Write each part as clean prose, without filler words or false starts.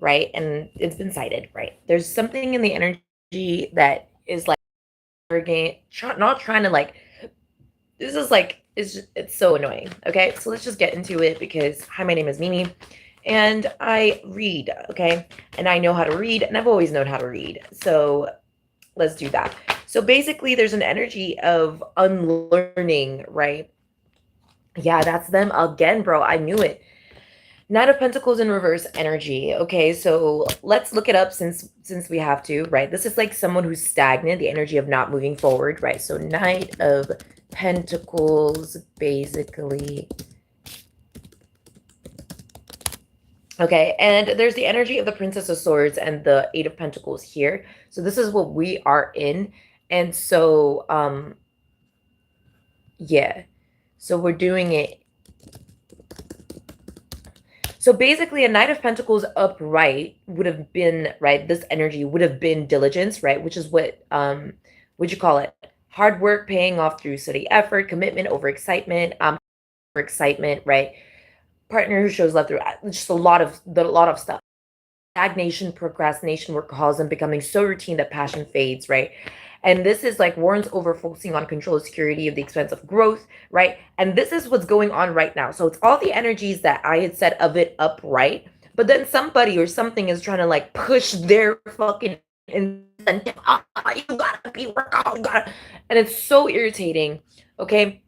right? And it's been cited, right? There's something in the energy that is like not trying to like, this is like, it's so annoying. Okay, so let's just get into it because hi, my name is Mimi and I read, okay? And I know how to read and I've always known how to read. So let's do that. So basically there's an energy of unlearning, right? Yeah, that's them again, bro. I knew it. Knight of Pentacles in reverse energy. Okay, so let's look it up since we have to, right? This is like someone who's stagnant, the energy of not moving forward, right? So Knight of Pentacles, basically. Okay, and there's the energy of the Princess of Swords and the Eight of Pentacles here. So this is what we are in. And so, yeah. So we're doing it. So basically, a Knight of Pentacles upright would have been, right, this energy would have been diligence, right, which is what you call it? Hard work paying off through steady effort, commitment over excitement, right? Partner who shows love through just a lot of stuff. Stagnation, procrastination, workaholism becoming so routine that passion fades, right? And this is like Warren's over focusing on control and security at the expense of growth, right? And this is what's going on right now. So it's all the energies that I had said of it upright, but then somebody or something is trying to like push their fucking incentive. Oh, you gotta be workout, you gotta, and it's so irritating. Okay.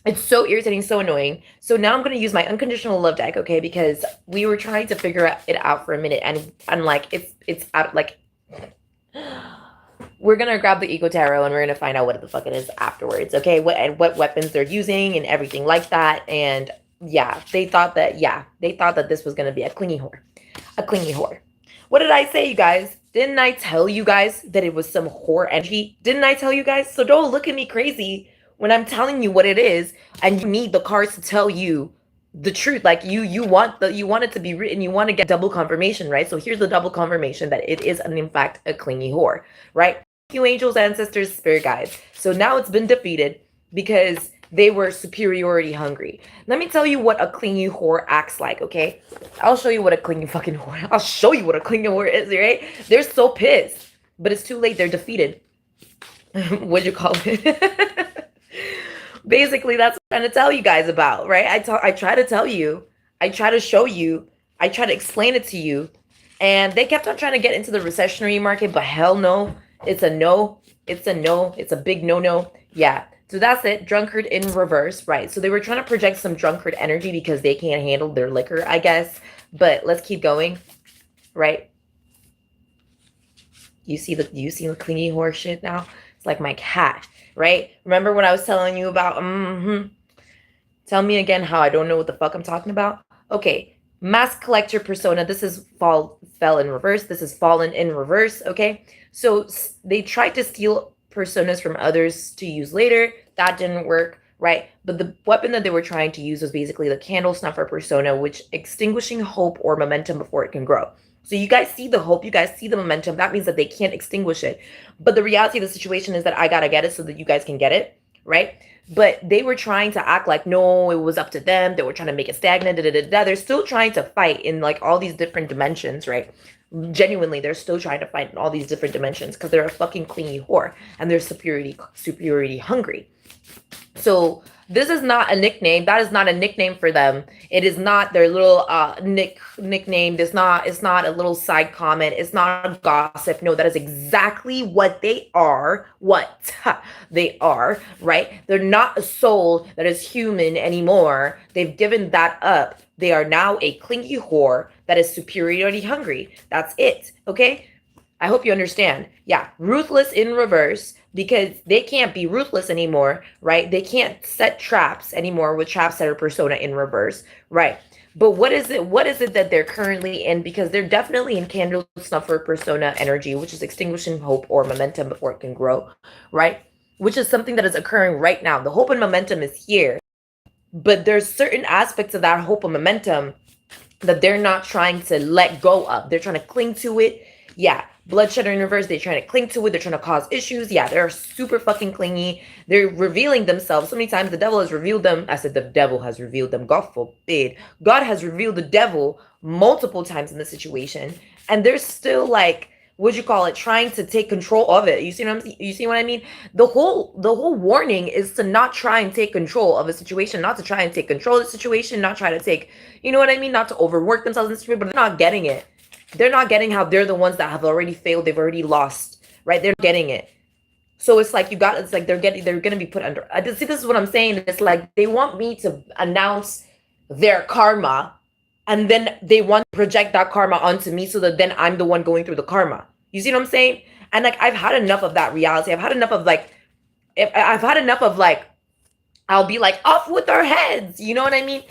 It's so irritating, so annoying. So now I'm going to use my unconditional love deck, okay? Because we were trying to figure it out for a minute, and I'm like, it's out, like, we're gonna grab the Ego Tarot and we're gonna find out what the fuck it is afterwards, okay? What weapons they're using and everything like that. And yeah, they thought that this was gonna be a clingy whore, a clingy whore. What did I say, you guys? Didn't I tell you guys that it was some whore energy? Didn't I tell you guys? So don't look at me crazy when I'm telling you what it is, and you need the cards to tell you the truth. Like you want it to be written, you want to get double confirmation, right? So here's the double confirmation that it is in fact a clingy whore, right? Thank you, angels, ancestors, spirit guides. So now it's been defeated because they were superiority hungry. Let me tell you what a clingy whore acts like, okay? I'll show you what a clingy fucking whore. I'll show you what a clingy whore is, right? They're so pissed, but it's too late. They're defeated. What'd you call it? Basically, that's what I'm trying to tell you guys about, right? I try to tell you, I try to show you, I try to explain it to you, and they kept on trying to get into the recessionary market, but hell no, it's a no, it's a no, it's a big no. Yeah, so that's it. Drunkard in reverse, right? So they were trying to project some drunkard energy because they can't handle their liquor, I guess. But let's keep going, right? You see the clingy horse shit now? It's like my cat, right? Remember when I was telling you about, tell me again how I don't know what the fuck I'm talking about? Okay, mask collector persona. This is fell in reverse. This is fallen in reverse, okay? So they tried to steal personas from others to use later. That didn't work, right? But the weapon that they were trying to use was basically the candle snuffer persona, which extinguishing hope or momentum before it can grow. So you guys see the hope, you guys see the momentum. That means that they can't extinguish it. But the reality of the situation is that I gotta get it so that you guys can get it, right? But they were trying to act like, no, it was up to them. They were trying to make it stagnant. They're still trying to fight in like all these different dimensions, right? Genuinely, they're still trying to fight in all these different dimensions because they're a fucking clingy whore and they're superiority hungry. So this is not a nickname. That is not a nickname for them. It is not their little nickname. It's not a little side comment. It's not a gossip. No, that is exactly what they are. What they are, right? They're not a soul that is human anymore. They've given that up. They are now a clingy whore that is superiority hungry. That's it. Okay? I hope you understand. Yeah, ruthless in reverse because they can't be ruthless anymore, right? They can't set traps anymore with trap setter persona in reverse, right? But what is it? What is it that they're currently in? Because they're definitely in candle snuffer persona energy, which is extinguishing hope or momentum before it can grow, right? Which is something that is occurring right now. The hope and momentum is here, but there's certain aspects of that hope and momentum that they're not trying to let go of. They're trying to cling to it. Yeah, Bloodshed in reverse, they're trying to cling to it, they're trying to cause issues. Yeah, they're super fucking clingy. They're revealing themselves. So many times the devil has revealed them. I said the devil has revealed them. God forbid. God has revealed the devil multiple times in the situation. And they're still like, what'd you call it, trying to take control of it. You see what I mean? The whole warning is to not try and take control of a situation, not to try and take control of the situation, not try to take, you know what I mean, not to overwork themselves in the situation, but they're not getting it. They're not getting how they're the ones that have already failed, they've already lost, right? They're getting it. So it's like it's like they're gonna be put under. See, this is what I'm saying. It's like they want me to announce their karma, and then they want to project that karma onto me so that then I'm the one going through the karma. You see what I'm saying? And like I've had enough of that reality. I've had enough of like, I'll be like, off with their heads. You know what I mean?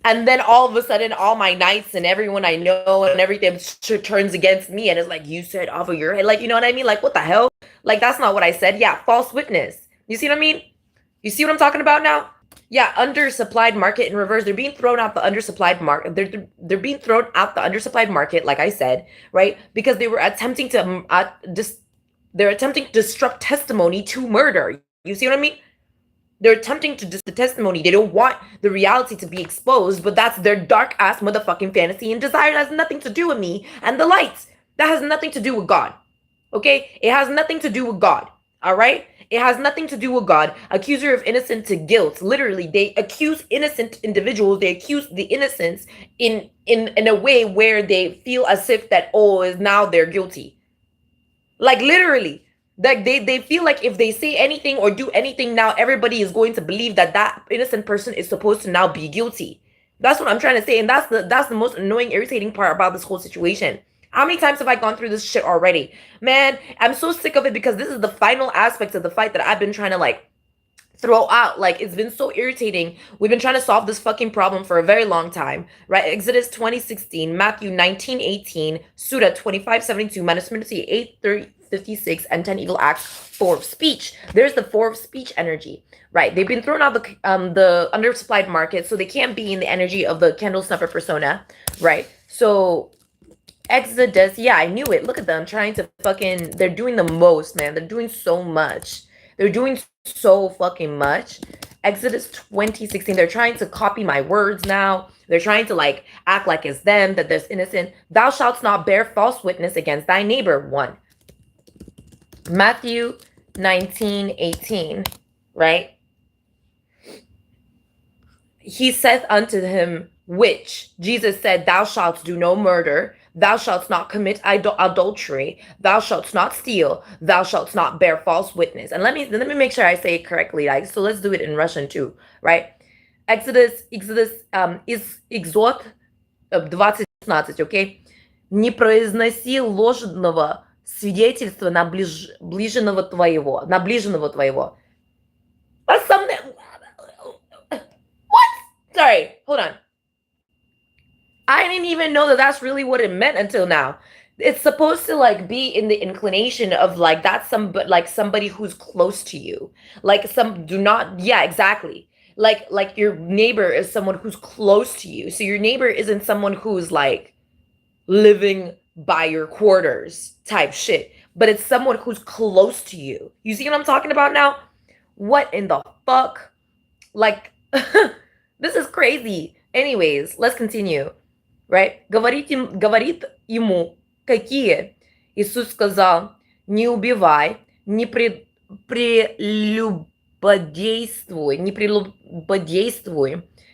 And then all of a sudden, all my knights and everyone I know and everything turns against me. And it's like, you said off of your head. Like, you know what I mean? Like, what the hell? Like, that's not what I said. Yeah, false witness. You see what I mean? You see what I'm talking about now? Yeah, undersupplied market in reverse. They're being thrown out the undersupplied market. They're being thrown out the undersupplied market, like I said, right? Because they were attempting to they're attempting to disrupt testimony to murder. You see what I mean? They're attempting to disrupt the testimony. They don't want the reality to be exposed, but that's their dark ass motherfucking fantasy and desire. That has nothing to do with me and the lights. That has nothing to do with God. Okay? It has nothing to do with God. All right? It has nothing to do with God. Accuser of innocent to guilt. Literally, they accuse innocent individuals. They accuse the innocents in a way where they feel as if that, oh, is now they're guilty. Like literally. Like they feel like if they say anything or do anything now, everybody is going to believe that that innocent person is supposed to now be guilty. That's what I'm trying to say. And that's the most annoying, irritating part about this whole situation. How many times have I gone through this shit already? Man, I'm so sick of it because this is the final aspect of the fight that I've been trying to like throw out. Like, it's been so irritating. We've been trying to solve this fucking problem for a very long time, right? Exodus 20:16, Matthew 19:18, Surah 25:72, Manusmriti 8:56, and 10 evil acts, 4 of speech. There's the 4 of speech energy, right? They've been thrown out the undersupplied market, so they can't be in the energy of the candle snuffer persona, right? So Exodus, yeah, I knew it. Look at them trying to fucking, they're doing the most, man. They're doing so much. They're doing so fucking much. Exodus 20:16, they're trying to copy my words now. They're trying to like act like it's them, that there's innocent. Thou shalt not bear false witness against thy neighbor. 1. Matthew 19:18, right? He saith unto him, which Jesus said, thou shalt do no murder, thou shalt not commit adultery, thou shalt not steal, thou shalt not bear false witness. And let me make sure I say it correctly. Like, so let's do it in Russian too, right? Exodus Exod 20:16, okay? Не произноси ложного свидетельства на ближнего твоего. That's something. What? Sorry, hold on. I didn't even know that that's really what it meant until now. It's supposed to like be in the inclination of like that's somebody who's close to you. Like yeah, exactly. Like your neighbor is someone who's close to you. So your neighbor isn't someone who's like living by your quarters type shit, but it's someone who's close to you. You see what I'm talking about now? What in the fuck? Like, this is crazy. Anyways, let's continue. Right? Говорит ему, какие? Иисус сказал, не убивай, не прелюбодействуй,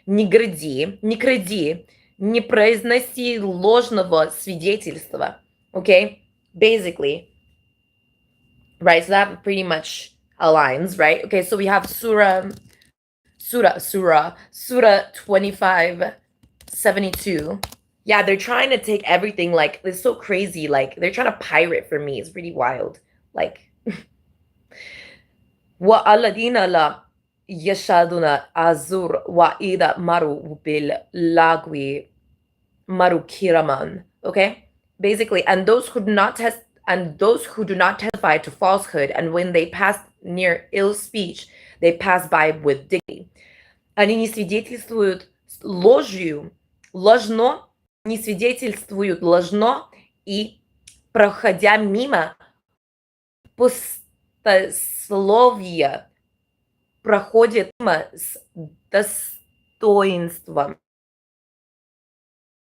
не кради, не произноси ложного свидетельства. Okay? Basically. Right? So that pretty much aligns, right? Okay, so we have Surah 25:72. Yeah, they're trying to take everything, like, it's so crazy. Like, they're trying to pirate for me. It's pretty wild. Like, وَالَّذِينَ لَا يَشْهَدُونَ الزُّورَ وَإِذَا مَرُّوا بِاللَّغْوِ مَرُّوا كِرَامًا. Okay? Basically, and those who do not testify to falsehood, and when they pass near ill speech, they pass by with dignity. Они не свидетельствуют ложно и проходя мимо, пустословие проходит мимо с достоинством.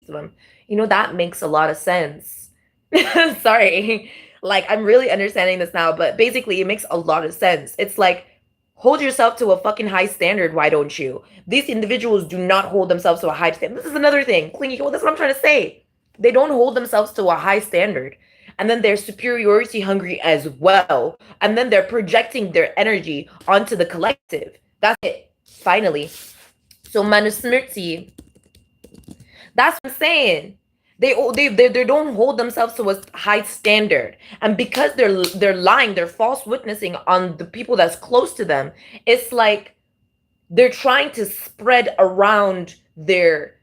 You know, that makes a lot of sense. Sorry. Like, I'm really understanding this now, but basically, it makes a lot of sense. It's like, hold yourself to a fucking high standard, why don't you? These individuals do not hold themselves to a high standard. This is another thing. Clingy, well, that's what I'm trying to say. They don't hold themselves to a high standard. And then they're superiority hungry as well. And then they're projecting their energy onto the collective. That's it. Finally. So Manusmriti, that's what I'm saying. They don't hold themselves to a high standard, and because they're lying, they're false witnessing on the people that's close to them. It's like they're trying to spread around their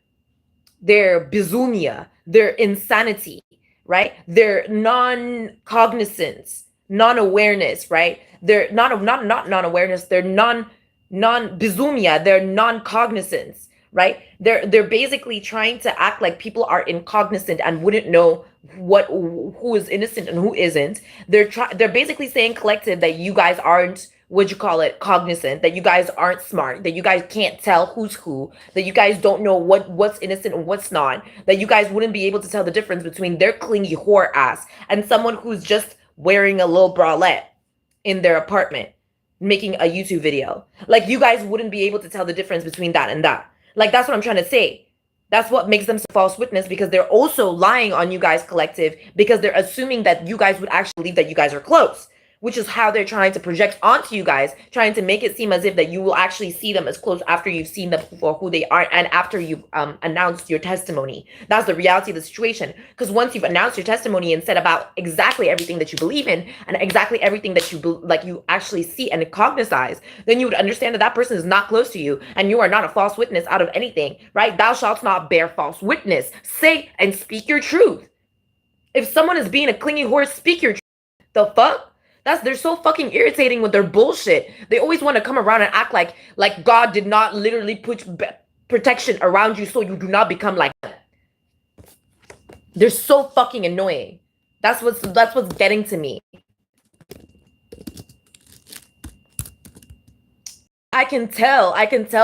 bizumia, their insanity, right? Their non-cognizance, non-awareness, right? They're not non-awareness, they're non-bizumia, they're non-cognizance, right? They're basically trying to act like people are incognizant and wouldn't know who is innocent and who isn't. They're basically saying collective that you guys aren't, what'd you call it, cognizant, that you guys aren't smart, that you guys can't tell who's who, that you guys don't know what's innocent and what's not, that you guys wouldn't be able to tell the difference between their clingy whore ass and someone who's just wearing a little bralette in their apartment making a YouTube video. Like, you guys wouldn't be able to tell the difference between that and that. Like, that's what I'm trying to say. That's what makes them a false witness, because they're also lying on you guys collective, because they're assuming that you guys would actually believe that you guys are close, which is how they're trying to project onto you guys, trying to make it seem as if that you will actually see them as close after you've seen them for who they are and after you've announced your testimony. That's the reality of the situation. Because once you've announced your testimony and said about exactly everything that you believe in and exactly everything that you actually see and cognize, then you would understand that that person is not close to you and you are not a false witness out of anything, right? Thou shalt not bear false witness. Say and speak your truth. If someone is being a clingy horse, speak your truth. The fuck? They're so fucking irritating with their bullshit. They always want to come around and act like God did not literally put protection around you so you do not become like them. They're so fucking annoying. That's what's getting to me. I can tell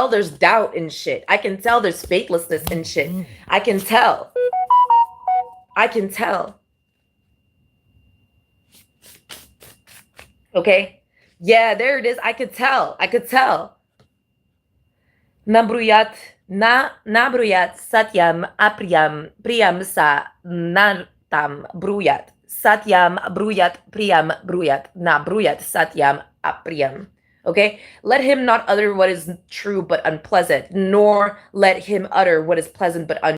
there's doubt in shit. I can tell there's faithlessness in shit. I can tell. Okay? Yeah, there it is. I could tell. Nabruyat satyam priyam sa nartam bruyat. Satyam bruyat priyam bruyat. Nabruyat satyam apriyam. Okay? Let him not utter what is true but unpleasant, nor let him utter what is pleasant but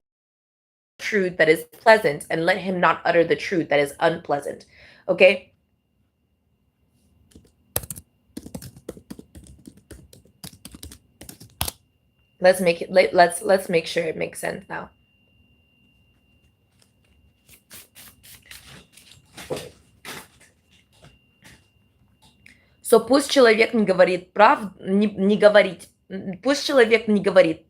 truth that is pleasant, and let him not utter the truth that is unpleasant. Okay? Let's make sure it makes sense now. So пусть человек не говорит правду, пусть человек не говорит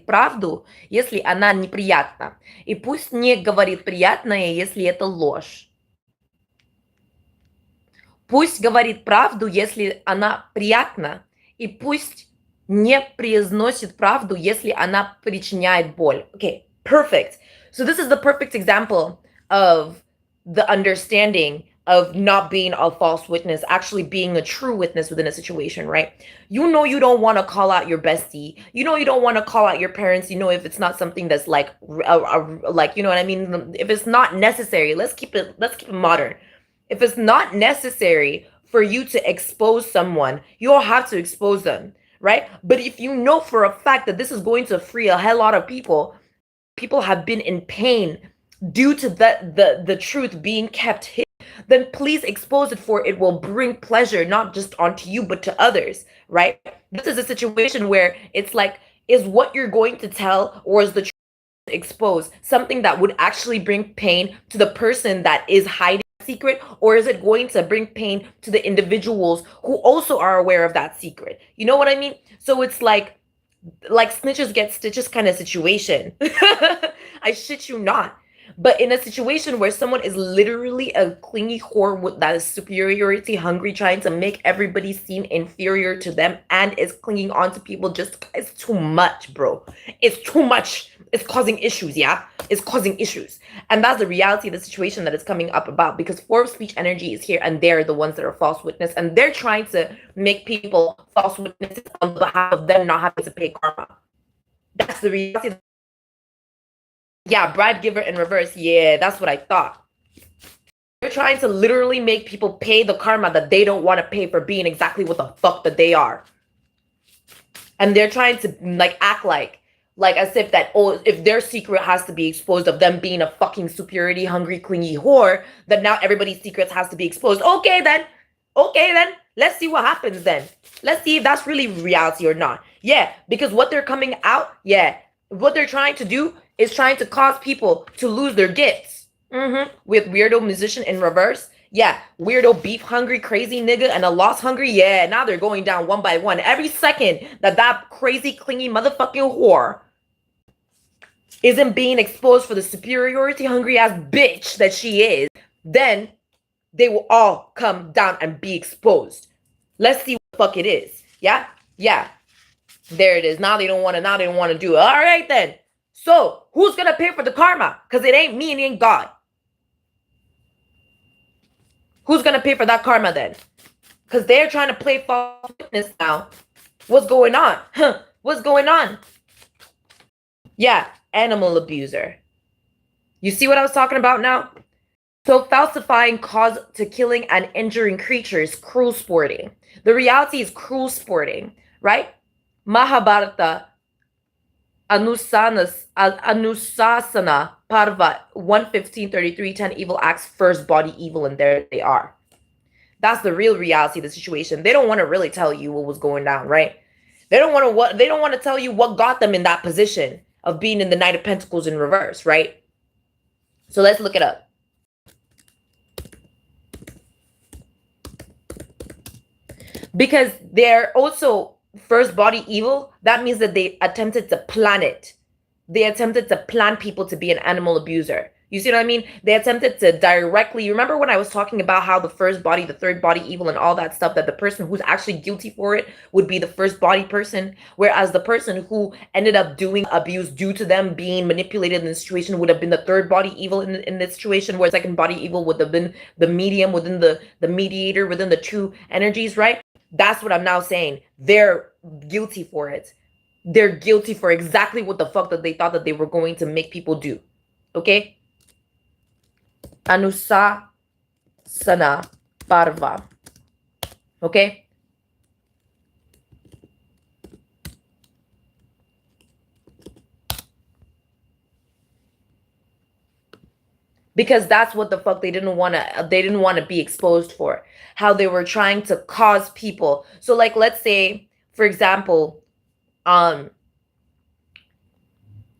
правду, если она неприятна, и пусть не говорит приятное, если это ложь. Пусть говорит правду, если она приятна, и пусть не произносит правду, если она причиняет боль. Okay, perfect. So this is the perfect example of the understanding of not being a false witness, actually being a true witness within a situation, right? You know you don't want to call out your bestie. You know you don't want to call out your parents. You know if it's not something that's like you know what I mean? If it's not necessary, let's keep it modern. If it's not necessary for you to expose someone, you don't have to expose them, right? But if you know for a fact that this is going to free a hell lot of people have been in pain due to the truth being kept hidden, then please expose it, for it will bring pleasure not just onto you but to others, right? This is a situation where it's like, is what you're going to tell or is the truth expose something that would actually bring pain to the person that is hiding secret, or is it going to bring pain to the individuals who also are aware of that secret? You know what I mean? So it's like snitches get stitches kind of situation. I shit you not. But in a situation where someone is literally a clingy whore that is superiority hungry, trying to make everybody seem inferior to them and is clinging on to people, it's too much, bro. It's too much. It's causing issues, yeah? It's causing issues. And that's the reality of the situation that is coming up about, because four of speech energy is here and they're the ones that are false witness, and they're trying to make people false witnesses on behalf of them not having to pay karma. That's the reality. Yeah, bride giver in reverse. Yeah, that's what I thought. They're trying to literally make people pay the karma that they don't want to pay for being exactly what the fuck that they are. And they're trying to like act like as if that, oh, if their secret has to be exposed of them being a fucking superiority hungry clingy whore, that now everybody's secrets has to be exposed. Okay then. Let's see what happens then. Let's see if that's really reality or not. Yeah, because what they're coming out, yeah, what they're trying to do is trying to cause people to lose their gifts. With weirdo musician in reverse. Yeah, weirdo beef hungry crazy nigga and a loss hungry. Yeah, now they're going down one by one. Every second that crazy clingy motherfucking whore isn't being exposed for the superiority hungry ass bitch that she is, then they will all come down and be exposed. Let's see what the fuck it is. Yeah? Yeah. There it is. Now they don't want to do it. All right then. So who's going to pay for the karma? Because it ain't me and it ain't God. Who's going to pay for that karma then? Because they're trying to play false witness now. What's going on? What's going on? Yeah, animal abuser. You see what I was talking about now? So falsifying cause to killing and injuring creatures, cruel sporting. The reality is cruel sporting, right? Mahabharata, Anusasana Parva 115:33, 10 evil acts, first body evil, and there they are. That's the real reality of the situation. They don't want to really tell you what was going down, right? They don't want to tell you what got them in that position of being in the Knight of Pentacles in reverse, right? So let's look it up. Because they're also first body evil, that means that they attempted to plan it. They attempted to plan people to be an animal abuser. You see what I mean? They attempted to directly, remember when I was talking about how the first body, the third body evil and all that stuff, that the person who's actually guilty for it would be the first body person, whereas the person who ended up doing abuse due to them being manipulated in the situation would have been the third body evil in this situation, where second body evil would have been the medium within the mediator within the two energies, right? That's what I'm now saying. They're guilty for it. They're guilty for exactly what the fuck that they thought that they were going to make people do. Okay? Anusasana Parva. Okay? Because that's what the fuck they didn't want to be exposed for. How they were trying to cause people. So like, let's say, for example,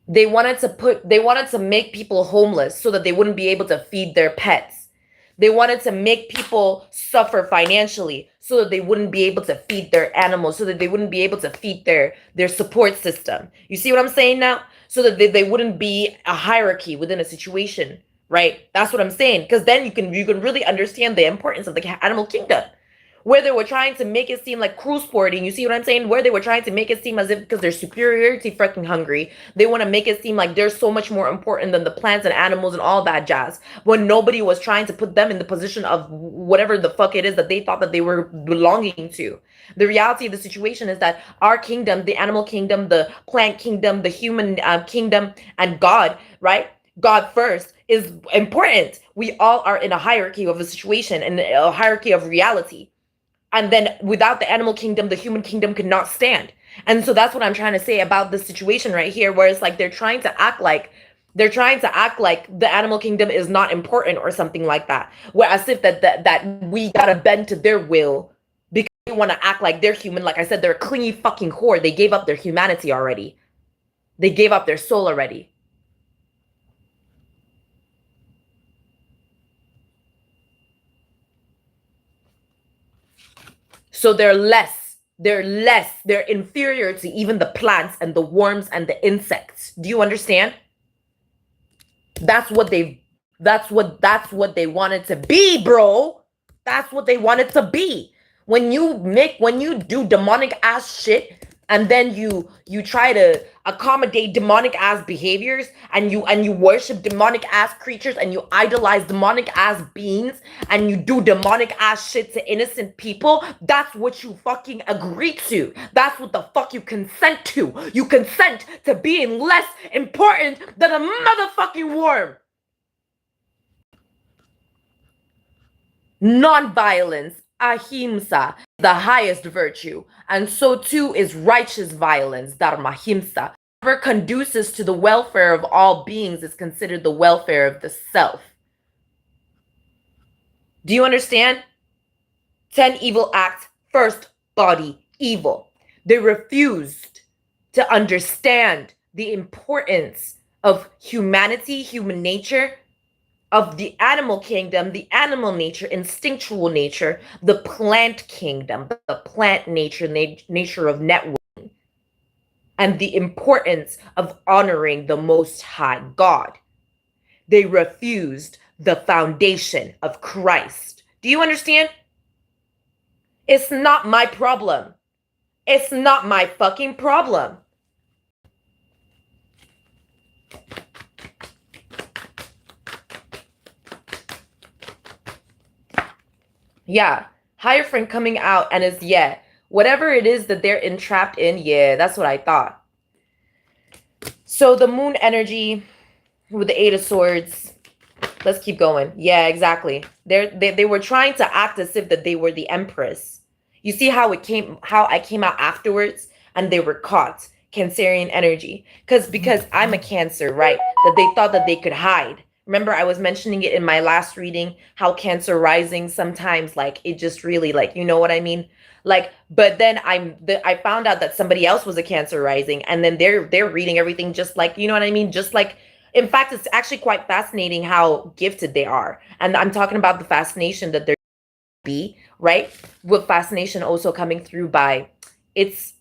they wanted to make people homeless so that they wouldn't be able to feed their pets. They wanted to make people suffer financially so that they wouldn't be able to feed their animals, so that they wouldn't be able to feed their support system. You see what I'm saying now? So that they wouldn't be a hierarchy within a situation, right? That's what I'm saying. Because then you can really understand the importance of the animal kingdom. Where they were trying to make it seem like cruel sporting. You see what I'm saying? Where they were trying to make it seem as if because they're superiority freaking hungry, they want to make it seem like they're so much more important than the plants and animals and all that jazz. When nobody was trying to put them in the position of whatever the fuck it is that they thought that they were belonging to. The reality of the situation is that our kingdom, the animal kingdom, the plant kingdom, the human kingdom, and God, right? God first is important. We all are in a hierarchy of a situation and a hierarchy of reality. And then without the animal kingdom, the human kingdom could not stand. And so that's what I'm trying to say about this situation right here, where it's like they're trying to act like the animal kingdom is not important or something like that. Where as if that we gotta bend to their will because they want to act like they're human. Like I said, they're a clingy fucking whore. They gave up their humanity already. They gave up their soul already. So they're inferior to even the plants and the worms and the insects. Do you understand? That's what they wanted to be, bro. That's what they wanted to be. When you do demonic ass shit and then you try to accommodate demonic ass behaviors and you worship demonic ass creatures and you idolize demonic ass beings and you do demonic ass shit to innocent people, that's what you fucking agree to. That's what the fuck you consent to. You consent to being less important than a motherfucking worm. Non-violence, ahimsa, the highest virtue, and so too is righteous violence, dharmahimsa. Whatever conduces to the welfare of all beings is considered the welfare of the self. Do you understand? 10 evil acts, first body evil. They refused to understand the importance of humanity, human nature, of the animal kingdom, the animal nature, instinctual nature, the plant kingdom, the plant nature, nature of networking, and the importance of honoring the Most High God. They refused the foundation of Christ. Do you understand? It's not my problem. It's not my fucking problem. Yeah, Hierophant coming out and is, yeah, whatever it is that they're entrapped in, yeah, that's what I thought. So the moon energy with the Eight of Swords, let's keep going. Yeah, exactly. They were trying to act as if that they were the Empress. You see how I came out afterwards and they were caught. Cancerian energy. Because I'm a Cancer, right? That they thought that they could hide. Remember, I was mentioning it in my last reading, how Cancer rising sometimes, like, it just really, like, you know what I mean? Like, but then I found out that somebody else was a Cancer rising, and then they're reading everything just like, you know what I mean? Just like, in fact, it's actually quite fascinating how gifted they are. And I'm talking about the fascination that they're be, right? With fascination also coming through by, it's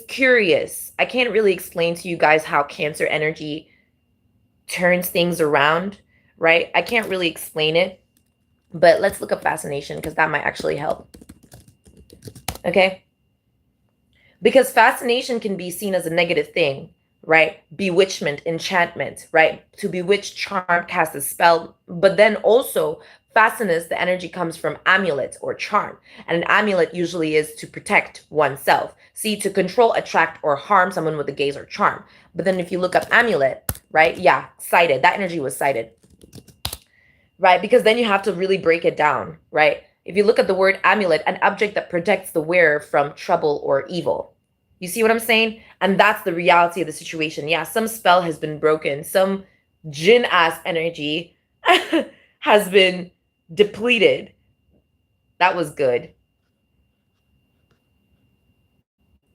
curious. I can't really explain to you guys how Cancer energy turns things around, right? I can't really explain it, but let's look up fascination because that might actually help. Okay? Because fascination can be seen as a negative thing, right? Bewitchment, enchantment, right? To bewitch, charm, cast a spell. But then also, fascinus, the energy comes from amulet or charm. And an amulet usually is to protect oneself. See, to control, attract, or harm someone with a gaze or charm. But then if you look up amulet, right? Yeah, sighted. That energy was sighted. Right? Because then you have to really break it down, right? If you look at the word amulet, an object that protects the wearer from trouble or evil. You see what I'm saying? And that's the reality of the situation. Yeah, some spell has been broken. Some jinn ass energy has been depleted. That was good.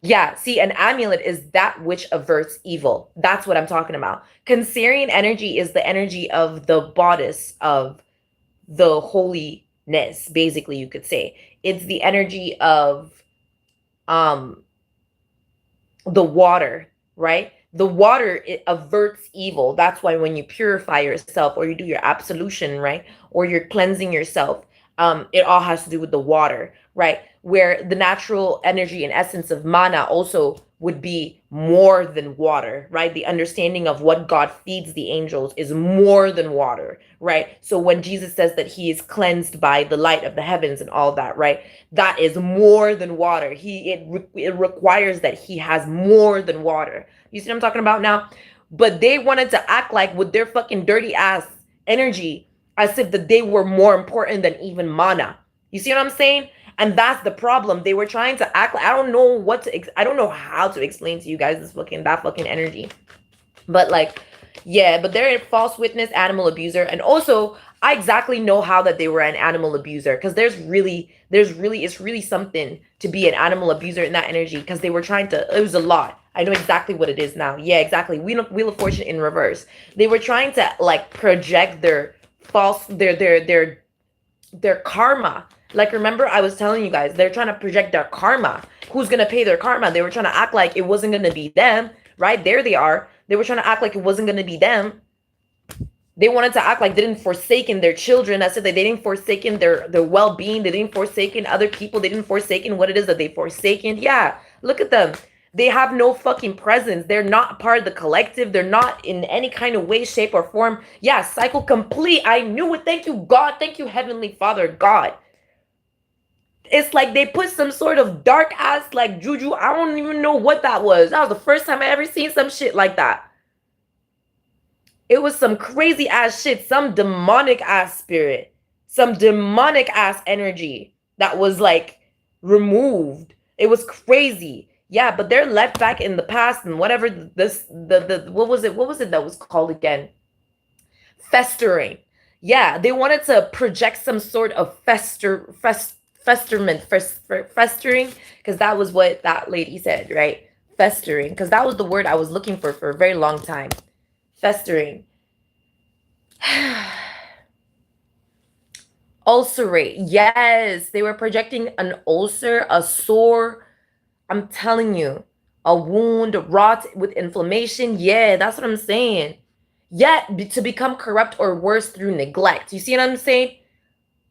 Yeah, see, an amulet is that which averts evil. That's what I'm talking about. Cancerian energy is the energy of the bodice of the holiness, basically, you could say. It's the energy of the water, right? The water, it averts evil. That's why when you purify yourself or you do your absolution, right? Or you're cleansing yourself, it all has to do with the water, right? Where the natural energy and essence of mana also would be more than water, right? The understanding of what God feeds the angels is more than water, right? So when Jesus says that he is cleansed by the light of the heavens and all that, right? That is more than water. It requires that he has more than water. You see what I'm talking about now? But they wanted to act like with their fucking dirty ass energy as if that they were more important than even mana. You see what I'm saying? And that's the problem. They were trying to act like, I don't know how to explain to you guys that fucking energy. But like, yeah, but they're a false witness, animal abuser. And also, I exactly know how that they were an animal abuser, because it's really something to be an animal abuser in that energy, because they were trying to, it was a lot. I know exactly what it is now. Yeah, exactly. Wheel of Fortune in reverse. They were trying to like project their false, their karma. Like, remember I was telling you guys, they're trying to project their karma. Who's going to pay their karma? They were trying to act like it wasn't going to be them, right? There they are. They were trying to act like it wasn't going to be them. They wanted to act like they didn't forsaken their children. I said that they didn't forsaken their well-being. They didn't forsaken other people. They didn't forsaken what it is that they forsaken. Yeah, look at them. They have no fucking presence. They're not part of the collective. They're not in any kind of way, shape, or form. Yeah, cycle complete. I knew it. Thank you, God. Thank you, Heavenly Father, God. It's like they put some sort of dark ass like juju. I don't even know what that was. That was the first time I ever seen some shit like that. It was some crazy ass shit, some demonic ass spirit, some demonic ass energy that was like removed. It was crazy. Yeah, but they're left back in the past and whatever this the what was it? What was it that was called again? Festering. Yeah, they wanted to project some sort of festering, because that was what that lady said, right? Festering, because that was the word I was looking for a very long time. Festering. Ulcerate. Yes, they were projecting an ulcer, a sore. I'm telling you, a wound, rot with inflammation. Yeah, that's what I'm saying. Yet to become corrupt or worse through neglect. You see what I'm saying?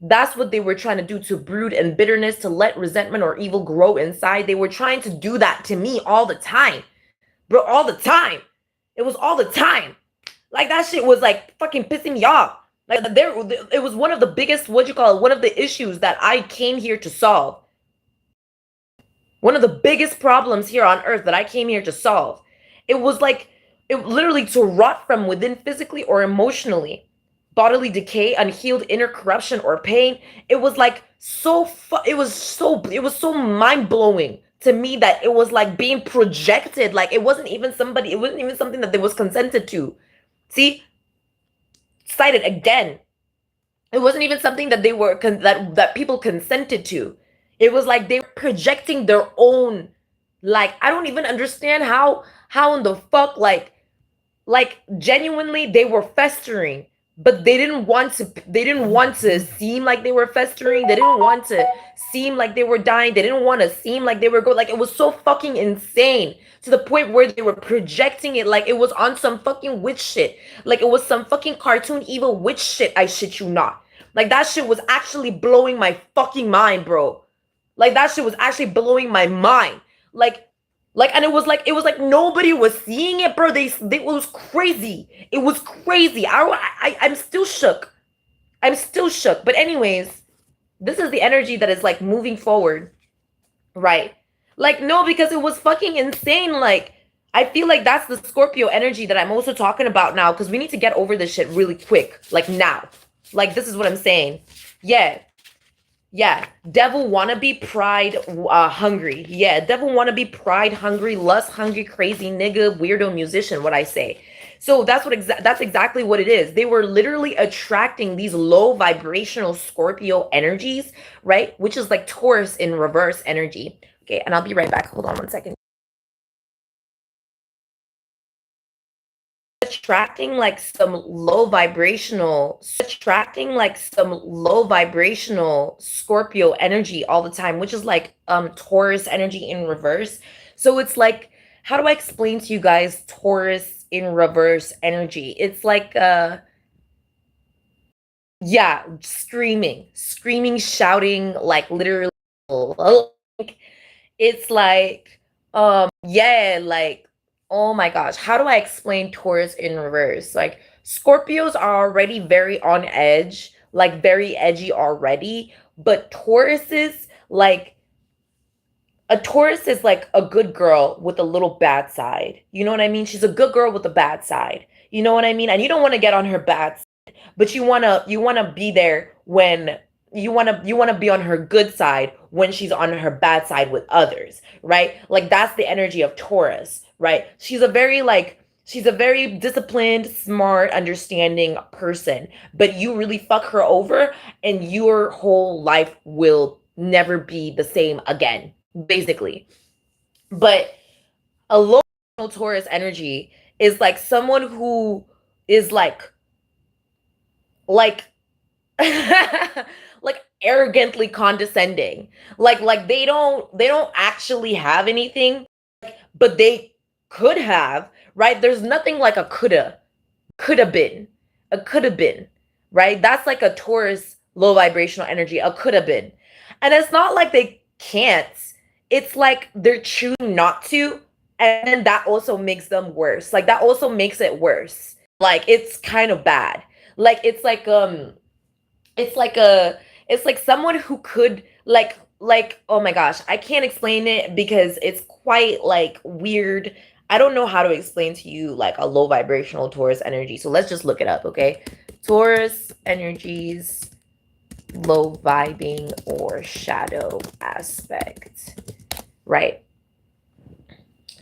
That's what they were trying to do, to brood and bitterness, to let resentment or evil grow inside. They were trying to do that to me all the time. Bro, all the time. It was all the time. Like that shit was like fucking pissing me off. Like it was one of the biggest, what you call it, one of the issues that I came here to solve. One of the biggest problems here on earth that I came here to solve. It was like, it literally to rot from within physically or emotionally. Bodily decay, unhealed inner corruption or pain. It was like it was so mind-blowing to me that it was like being projected. Like it wasn't even something that they was consented to. See, cited again. It wasn't even something that they were that people consented to. It was like they were projecting their own. Like I don't even understand how in the fuck like genuinely they were festering, but they didn't want to seem like they were festering. They didn't want to seem like they were dying. They didn't want to seem like they were going. Like it was so fucking insane to the point where they were projecting it like it was on some fucking witch shit. Like it was some fucking cartoon evil witch shit. I shit you not. Like that shit was actually blowing my fucking mind, bro. Like that shit was actually blowing my mind. And it was like nobody was seeing it, bro. It was crazy. It was crazy. I'm still shook. I'm still shook. But anyways, this is the energy that is like moving forward, right? Like no, because it was fucking insane. Like I feel like that's the Scorpio energy that I'm also talking about now, because we need to get over this shit really quick, like now. Like this is what I'm saying. Yeah. Yeah, devil wannabe, pride hungry. Yeah, devil wannabe, pride hungry, lust hungry, crazy nigga, weirdo musician, what I say. So that's exactly what it is. They were literally attracting these low vibrational Scorpio energies, right? Which is like Taurus in reverse energy. Okay, and I'll be right back. Hold on one second. Attracting like some low vibrational Scorpio energy all the time, which is like Taurus energy in reverse. So it's like, how do I explain to you guys Taurus in reverse energy? It's like yeah, screaming, shouting, like literally. It's like yeah, like oh my gosh, how do I explain Taurus in reverse? Like Scorpios are already very on edge, like very edgy already, but a Taurus is like a good girl with a little bad side. You know what I mean? She's a good girl with a bad side. You know what I mean? And you don't want to get on her bad side, but you want to be there when you want to be on her good side when she's on her bad side with others, right? Like that's the energy of Taurus, right? She's a very disciplined, smart, understanding person, but you really fuck her over and your whole life will never be the same again, basically. But a low Taurus energy is like someone who is like like arrogantly condescending. Like they don't actually have anything, but they could have, right? There's nothing like a coulda been. A could have been, right? That's like a Taurus low vibrational energy. A could have been. And it's not like they can't. It's like they're choosing not to. And then that also makes them worse. Like that also makes it worse. Like it's kind of bad. Like it's like a it's like someone who could like oh my gosh, I can't explain it because it's quite like weird. I don't know how to explain to you like a low vibrational Taurus energy. So let's just look it up, okay? Taurus energies, low vibing or shadow aspect. Right.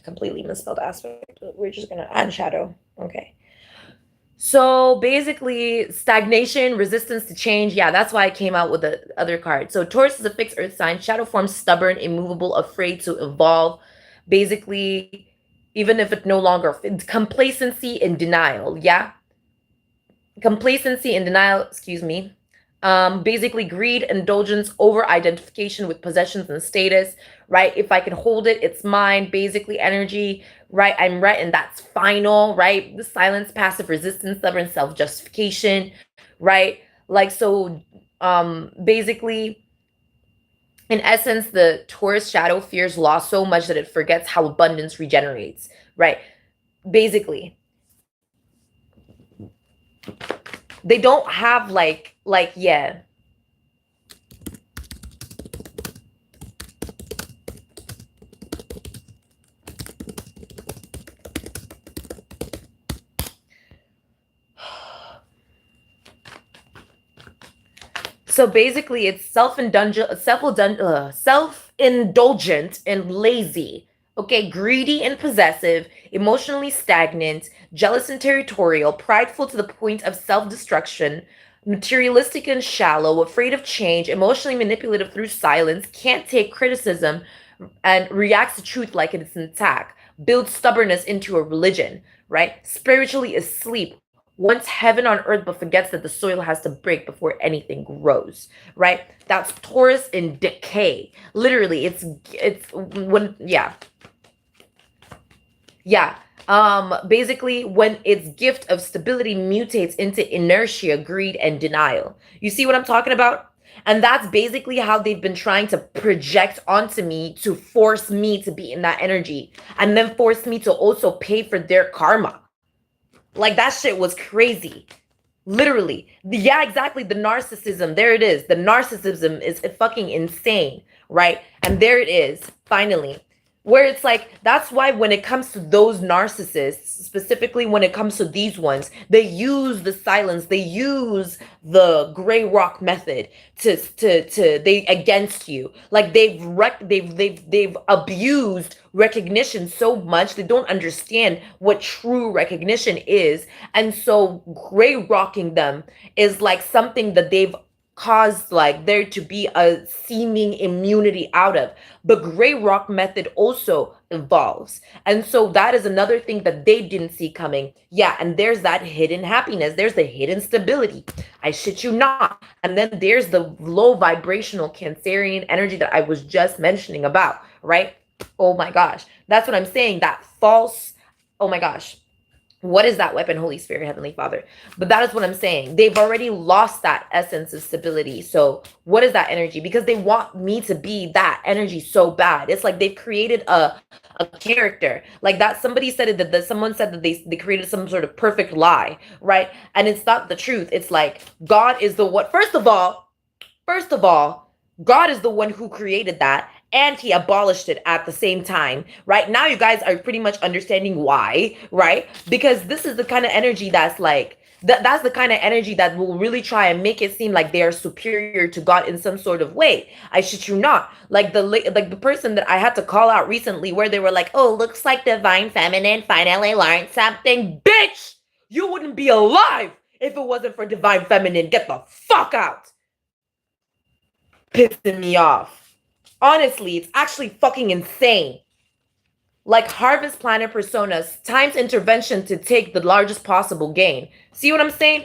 Completely misspelled aspect. We're just gonna add shadow. Okay. So basically, stagnation, resistance to change. Yeah, that's why I came out with the other card. So Taurus is a fixed earth sign. Shadow form, stubborn, immovable, afraid to evolve. Basically, even if it no longer fits, complacency and denial. Yeah, complacency and denial. Excuse me. Basically, greed, indulgence, over identification with possessions and status. Right? If I can hold it, it's mine. Basically, energy. Right? I'm right, and that's final. Right? The silence, passive resistance, stubborn self justification. Right? Like so. Basically, in essence, the Taurus shadow fears loss so much that it forgets how abundance regenerates. Right? Basically, they don't have like yeah. So basically, it's self-indulgent and lazy. Okay, greedy and possessive, emotionally stagnant, jealous and territorial, prideful to the point of self-destruction, materialistic and shallow, afraid of change, emotionally manipulative through silence, can't take criticism, and reacts to truth like it's an attack, builds stubbornness into a religion, right? Spiritually asleep, wants heaven on earth but forgets that the soil has to break before anything grows, right? That's Taurus in decay. Literally, it's when yeah. Basically when its gift of stability mutates into inertia, greed, and denial. You see what I'm talking about? And that's basically how they've been trying to project onto me to force me to be in that energy and then force me to also pay for their karma. Like that shit was crazy. Literally. Yeah, exactly. The narcissism. There it is. The narcissism is fucking insane, right? And there it is, finally. Where it's like, that's why when it comes to those narcissists, specifically when it comes to these ones, they use the silence, they use the gray rock method to they against you. Like they've abused recognition so much they don't understand what true recognition is. And so gray rocking them is like something that they've caused like there to be a seeming immunity out of. The gray rock method also evolves. And so that is another thing that they didn't see coming. Yeah, and there's that hidden happiness. There's the hidden stability. I shit you not. And then there's the low vibrational Cancerian energy that I was just mentioning about, right? Oh my gosh. That's what I'm saying. That false, oh my gosh. What is that weapon? Holy Spirit, Heavenly Father. But that is what I'm saying. They've already lost that essence of stability. So what is that energy? Because they want me to be that energy so bad. It's like they've created a character. Like that somebody said it, that someone said that they created some sort of perfect lie, right? And it's not the truth. It's like God is the what? First of all, God is the one who created that and he abolished it at the same time. Right now, you guys are pretty much understanding why, right? Because this is the kind of energy that's like, that's the kind of energy that will really try and make it seem like they are superior to God in some sort of way. I shit you not. Like the person that I had to call out recently, where they were like, "Oh, looks like divine feminine finally learned something." Bitch, you wouldn't be alive if it wasn't for divine feminine. Get the fuck out. Pissing me off. Honestly, it's actually fucking insane. Like Harvest Planet Personas, times intervention to take the largest possible gain. See what I'm saying?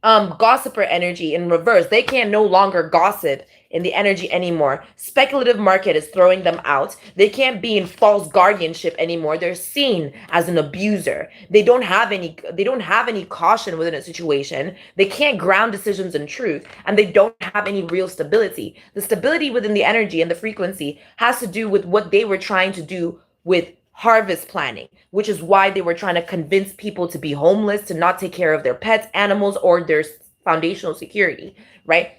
gossiper energy in reverse. They can no longer gossip in the energy anymore. Speculative market is throwing them out. They can't be in false guardianship anymore. They're seen as an abuser. They don't have any caution within a situation. They can't ground decisions in truth, and they don't have any real stability. The stability within the energy and the frequency has to do with what they were trying to do with harvest planning, which is why they were trying to convince people to be homeless, to not take care of their pets, animals, or their foundational security, right?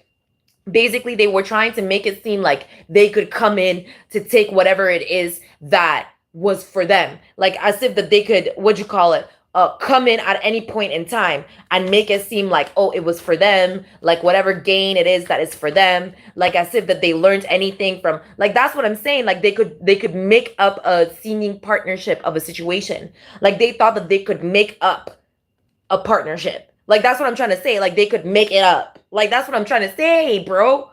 Basically, they were trying to make it seem like they could come in to take whatever it is that was for them, like as if that they could, what you call it, come in at any point in time and make it seem like, oh, it was for them, like whatever gain it is that is for them, like as if that they learned anything from, like, that's what I'm saying. Like they could make up a seeming partnership of a situation. Like they thought that they could make up a partnership. Like that's what I'm trying to say. Like they could make it up. Like that's what I'm trying to say, bro.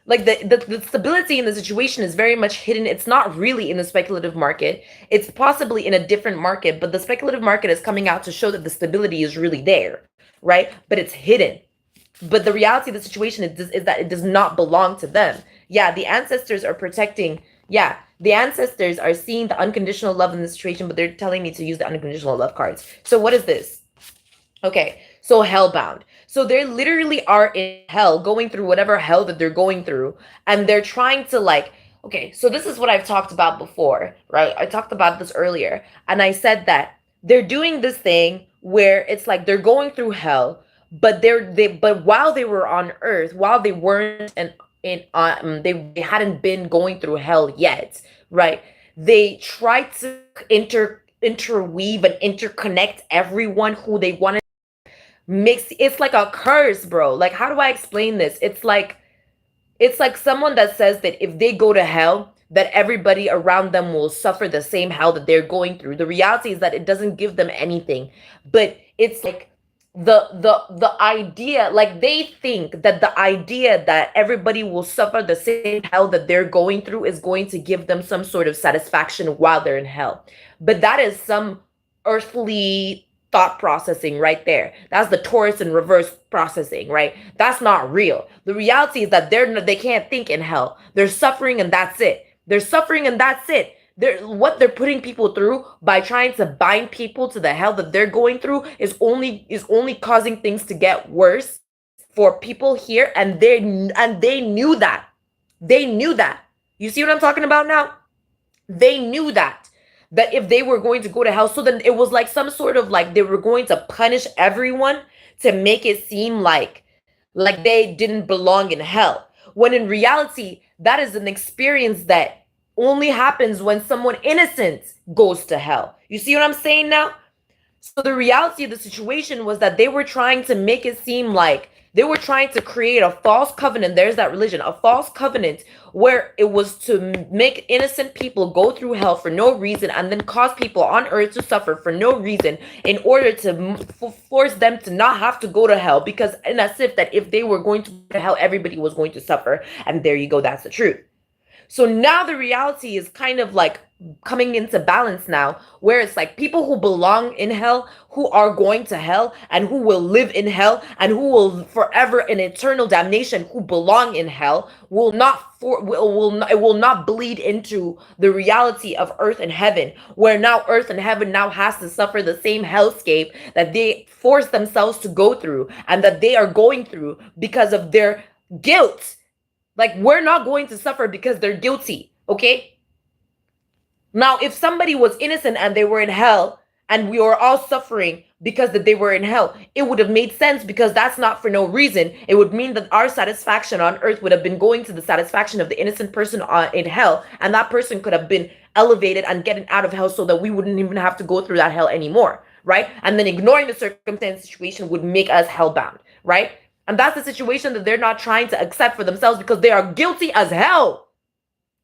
Like the stability in the situation is very much hidden. It's not really in the speculative market. It's possibly in a different market, but the speculative market is coming out to show that the stability is really there, right? But it's hidden. But the reality of the situation is that it does not belong to them. Yeah, the ancestors are protecting. Yeah, the ancestors are seeing the unconditional love in the situation, but they're telling me to use the unconditional love cards. So what is this? Okay, so hellbound. So they literally are in hell, going through whatever hell that they're going through, and they're trying to like. Okay, so this is what I've talked about before, right? I talked about this earlier, and I said that they're doing this thing where it's like they're going through hell, but but while they were on Earth, while they weren't and in they hadn't been going through hell yet, right? They tried to interweave and interconnect everyone who they wanted mix. It's like a curse, bro. Like, how do I explain this? It's like someone that says that if they go to hell, that everybody around them will suffer the same hell that they're going through. The reality is that it doesn't give them anything, but it's like the idea, like they think that the idea that everybody will suffer the same hell that they're going through is going to give them some sort of satisfaction while they're in hell. But that is some earthly thought processing right there. That's the Taurus in reverse processing, right? That's not real. The reality is that they can't think in hell. They're suffering and that's it. They're suffering and that's it. What they're putting people through by trying to bind people to the hell that they're going through is only causing things to get worse for people here, and they knew that. They knew that. You see what I'm talking about now? They knew that if they were going to go to hell, so then it was like some sort of like they were going to punish everyone to make it seem like they didn't belong in hell. When in reality, that is an experience that only happens when someone innocent goes to hell. You see what I'm saying now? So the reality of the situation was that they were trying to make it seem like they were trying to create a false covenant. There's that religion, a false covenant where it was to make innocent people go through hell for no reason and then cause people on earth to suffer for no reason in order to force them to not have to go to hell, because in as if that if they were going to go to hell, everybody was going to suffer. And there you go. That's the truth. So now the reality is kind of like coming into balance now, where it's like people who belong in hell, who are going to hell, and who will live in hell, and who will forever in eternal damnation, who belong in hell, it will not bleed into the reality of earth and heaven, where now earth and heaven now has to suffer the same hellscape that they force themselves to go through and that they are going through because of their guilt. Like, we're not going to suffer because they're guilty, okay? Now, if somebody was innocent and they were in hell and we were all suffering because that they were in hell, it would have made sense, because that's not for no reason. It would mean that our satisfaction on earth would have been going to the satisfaction of the innocent person in hell, and that person could have been elevated and getting out of hell so that we wouldn't even have to go through that hell anymore, right? And then ignoring the circumstance situation would make us hellbound, right? And that's the situation that they're not trying to accept for themselves, because they are guilty as hell.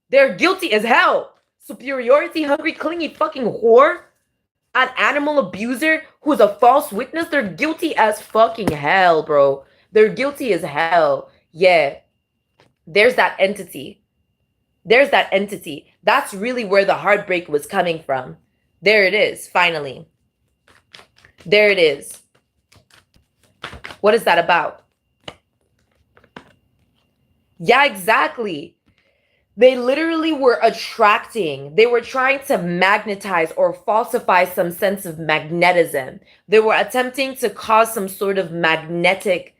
They're guilty as hell. Superiority, hungry, clingy fucking whore, an animal abuser who's a false witness. They're guilty as fucking hell, bro. They're guilty as hell. Yeah. There's that entity. There's that entity. That's really where the heartbreak was coming from. There it is, finally. There it is. What is that about? Yeah, exactly. They literally were attracting, they were trying to magnetize or falsify some sense of magnetism. They were attempting to cause some sort of magnetic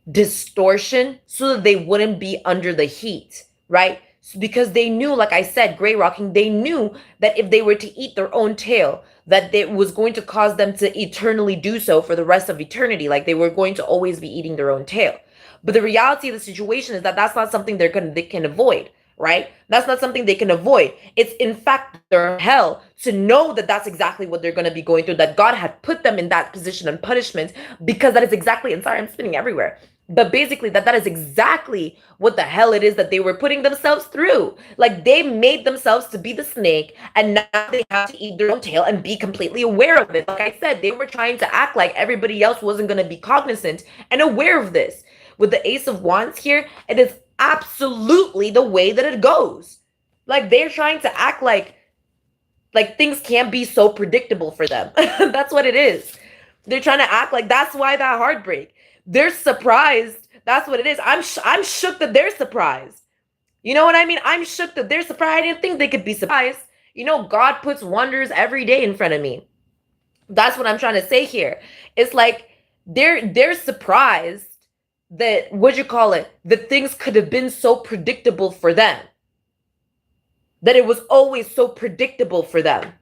distortion so that they wouldn't be under the heat, right? Because they knew, like I said, gray rocking, they knew that if they were to eat their own tail, that it was going to cause them to eternally do so for the rest of eternity. Like they were going to always be eating their own tail. But the reality of the situation is that that's not something they can avoid, right? That's not something they can avoid. It's in fact their hell to know that that's exactly what they're going to be going through, that God had put them in that position and punishment, because that is exactly, and sorry, I'm spinning everywhere. But basically that is exactly what the hell it is that they were putting themselves through. Like they made themselves to be the snake, and now they have to eat their own tail and be completely aware of it. Like I said, they were trying to act like everybody else wasn't going to be cognizant and aware of this. With the Ace of Wands here, it is absolutely the way that it goes. Like they're trying to act like things can't be so predictable for them. That's what it is. They're trying to act like that's why that heartbreak. They're surprised. That's what it is. I'm shook that they're surprised. You know what I mean? I'm shook that they're surprised. I didn't think they could be surprised. You know, God puts wonders every day in front of me. That's what I'm trying to say here. It's like they're surprised that, what you call it, that things could have been so predictable for them. That it was always so predictable for them.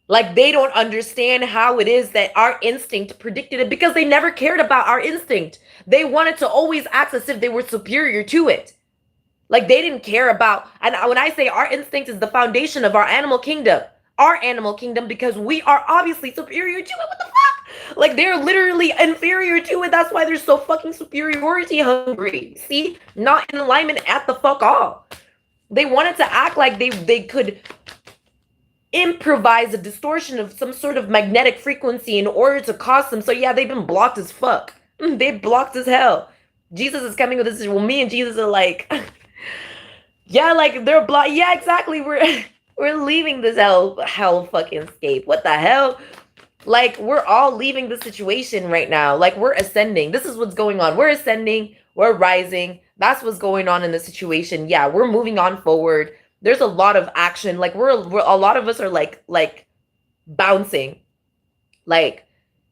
Like they don't understand how it is that our instinct predicted it, because they never cared about our instinct. They wanted to always act as if they were superior to it. Like they didn't care about, and when I say our instinct is the foundation of our animal kingdom, because we are obviously superior to it. What the fuck? Like they're literally inferior to it. That's why they're so fucking superiority hungry. See? Not in alignment at the fuck all. They wanted to act like they could improvise a distortion of some sort of magnetic frequency in order to cause them. So yeah, they've been blocked as fuck. They're blocked as hell. Jesus is coming with this. Well, me and Jesus are like, yeah, like they're blocked. Yeah, exactly. We're leaving this hell fucking scape. What the hell? Like we're all leaving the situation right now. Like we're ascending. This is what's going on. We're ascending. We're rising. That's what's going on in the situation. Yeah, we're moving on forward. There's a lot of action. Like we're a lot of us are like bouncing. Like,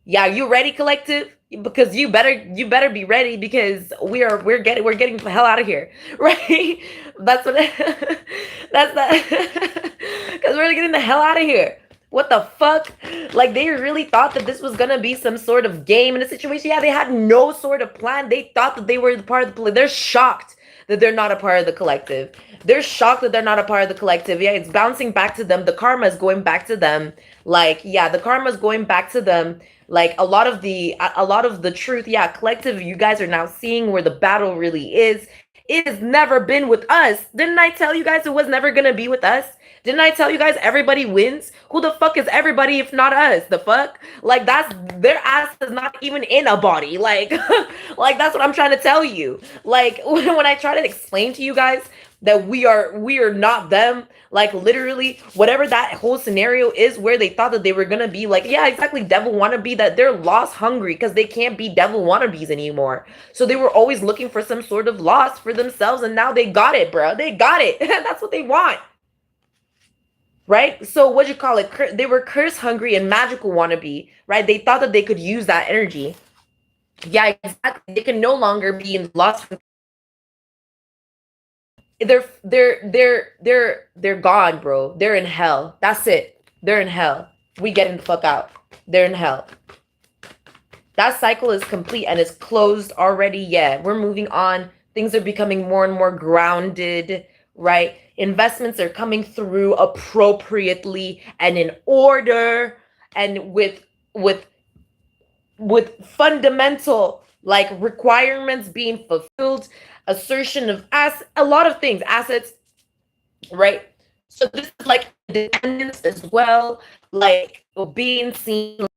yeah, you ready, collective? Because you better be ready, because we're getting the hell out of here, right? That's what that's that, because we're getting the hell out of here. What the fuck? Like they really thought that this was gonna be some sort of game in a situation. Yeah, they had no sort of plan. They thought that they were the part of the play. They're shocked that they're not a part of the collective. They're shocked that they're not a part of the collective. Yeah, it's bouncing back to them. The karma is going back to them. Like, yeah, the karma is going back to them. Like a lot of the truth. Yeah, collective, you guys are now seeing where the battle really is. It has never been with us. Didn't I tell you guys it was never gonna be with us? Didn't I tell you guys everybody wins? Who the fuck is everybody if not us? The fuck? Like that's, their ass is not even in a body. Like, like that's what I'm trying to tell you. Like when I try to explain to you guys that we are not them, like literally whatever that whole scenario is where they thought that they were gonna be, like, yeah, exactly, devil wannabe, that they're loss hungry because they can't be devil wannabes anymore. So they were always looking for some sort of loss for themselves, and now they got it, bro. They got it. That's what they want. Right? So what you call it? They were curse hungry and magical wannabe, right? They thought that they could use that energy. Yeah, exactly. They can no longer be in lost. They're gone, bro. They're in hell. That's it. They're in hell. We getting the fuck out. They're in hell. That cycle is complete and it's closed already. Yeah, we're moving on. Things are becoming more and more grounded, right? Investments are coming through appropriately and in order, and with fundamental like requirements being fulfilled, assertion of a lot of things, assets, right? So this is like independence as well, like being seen.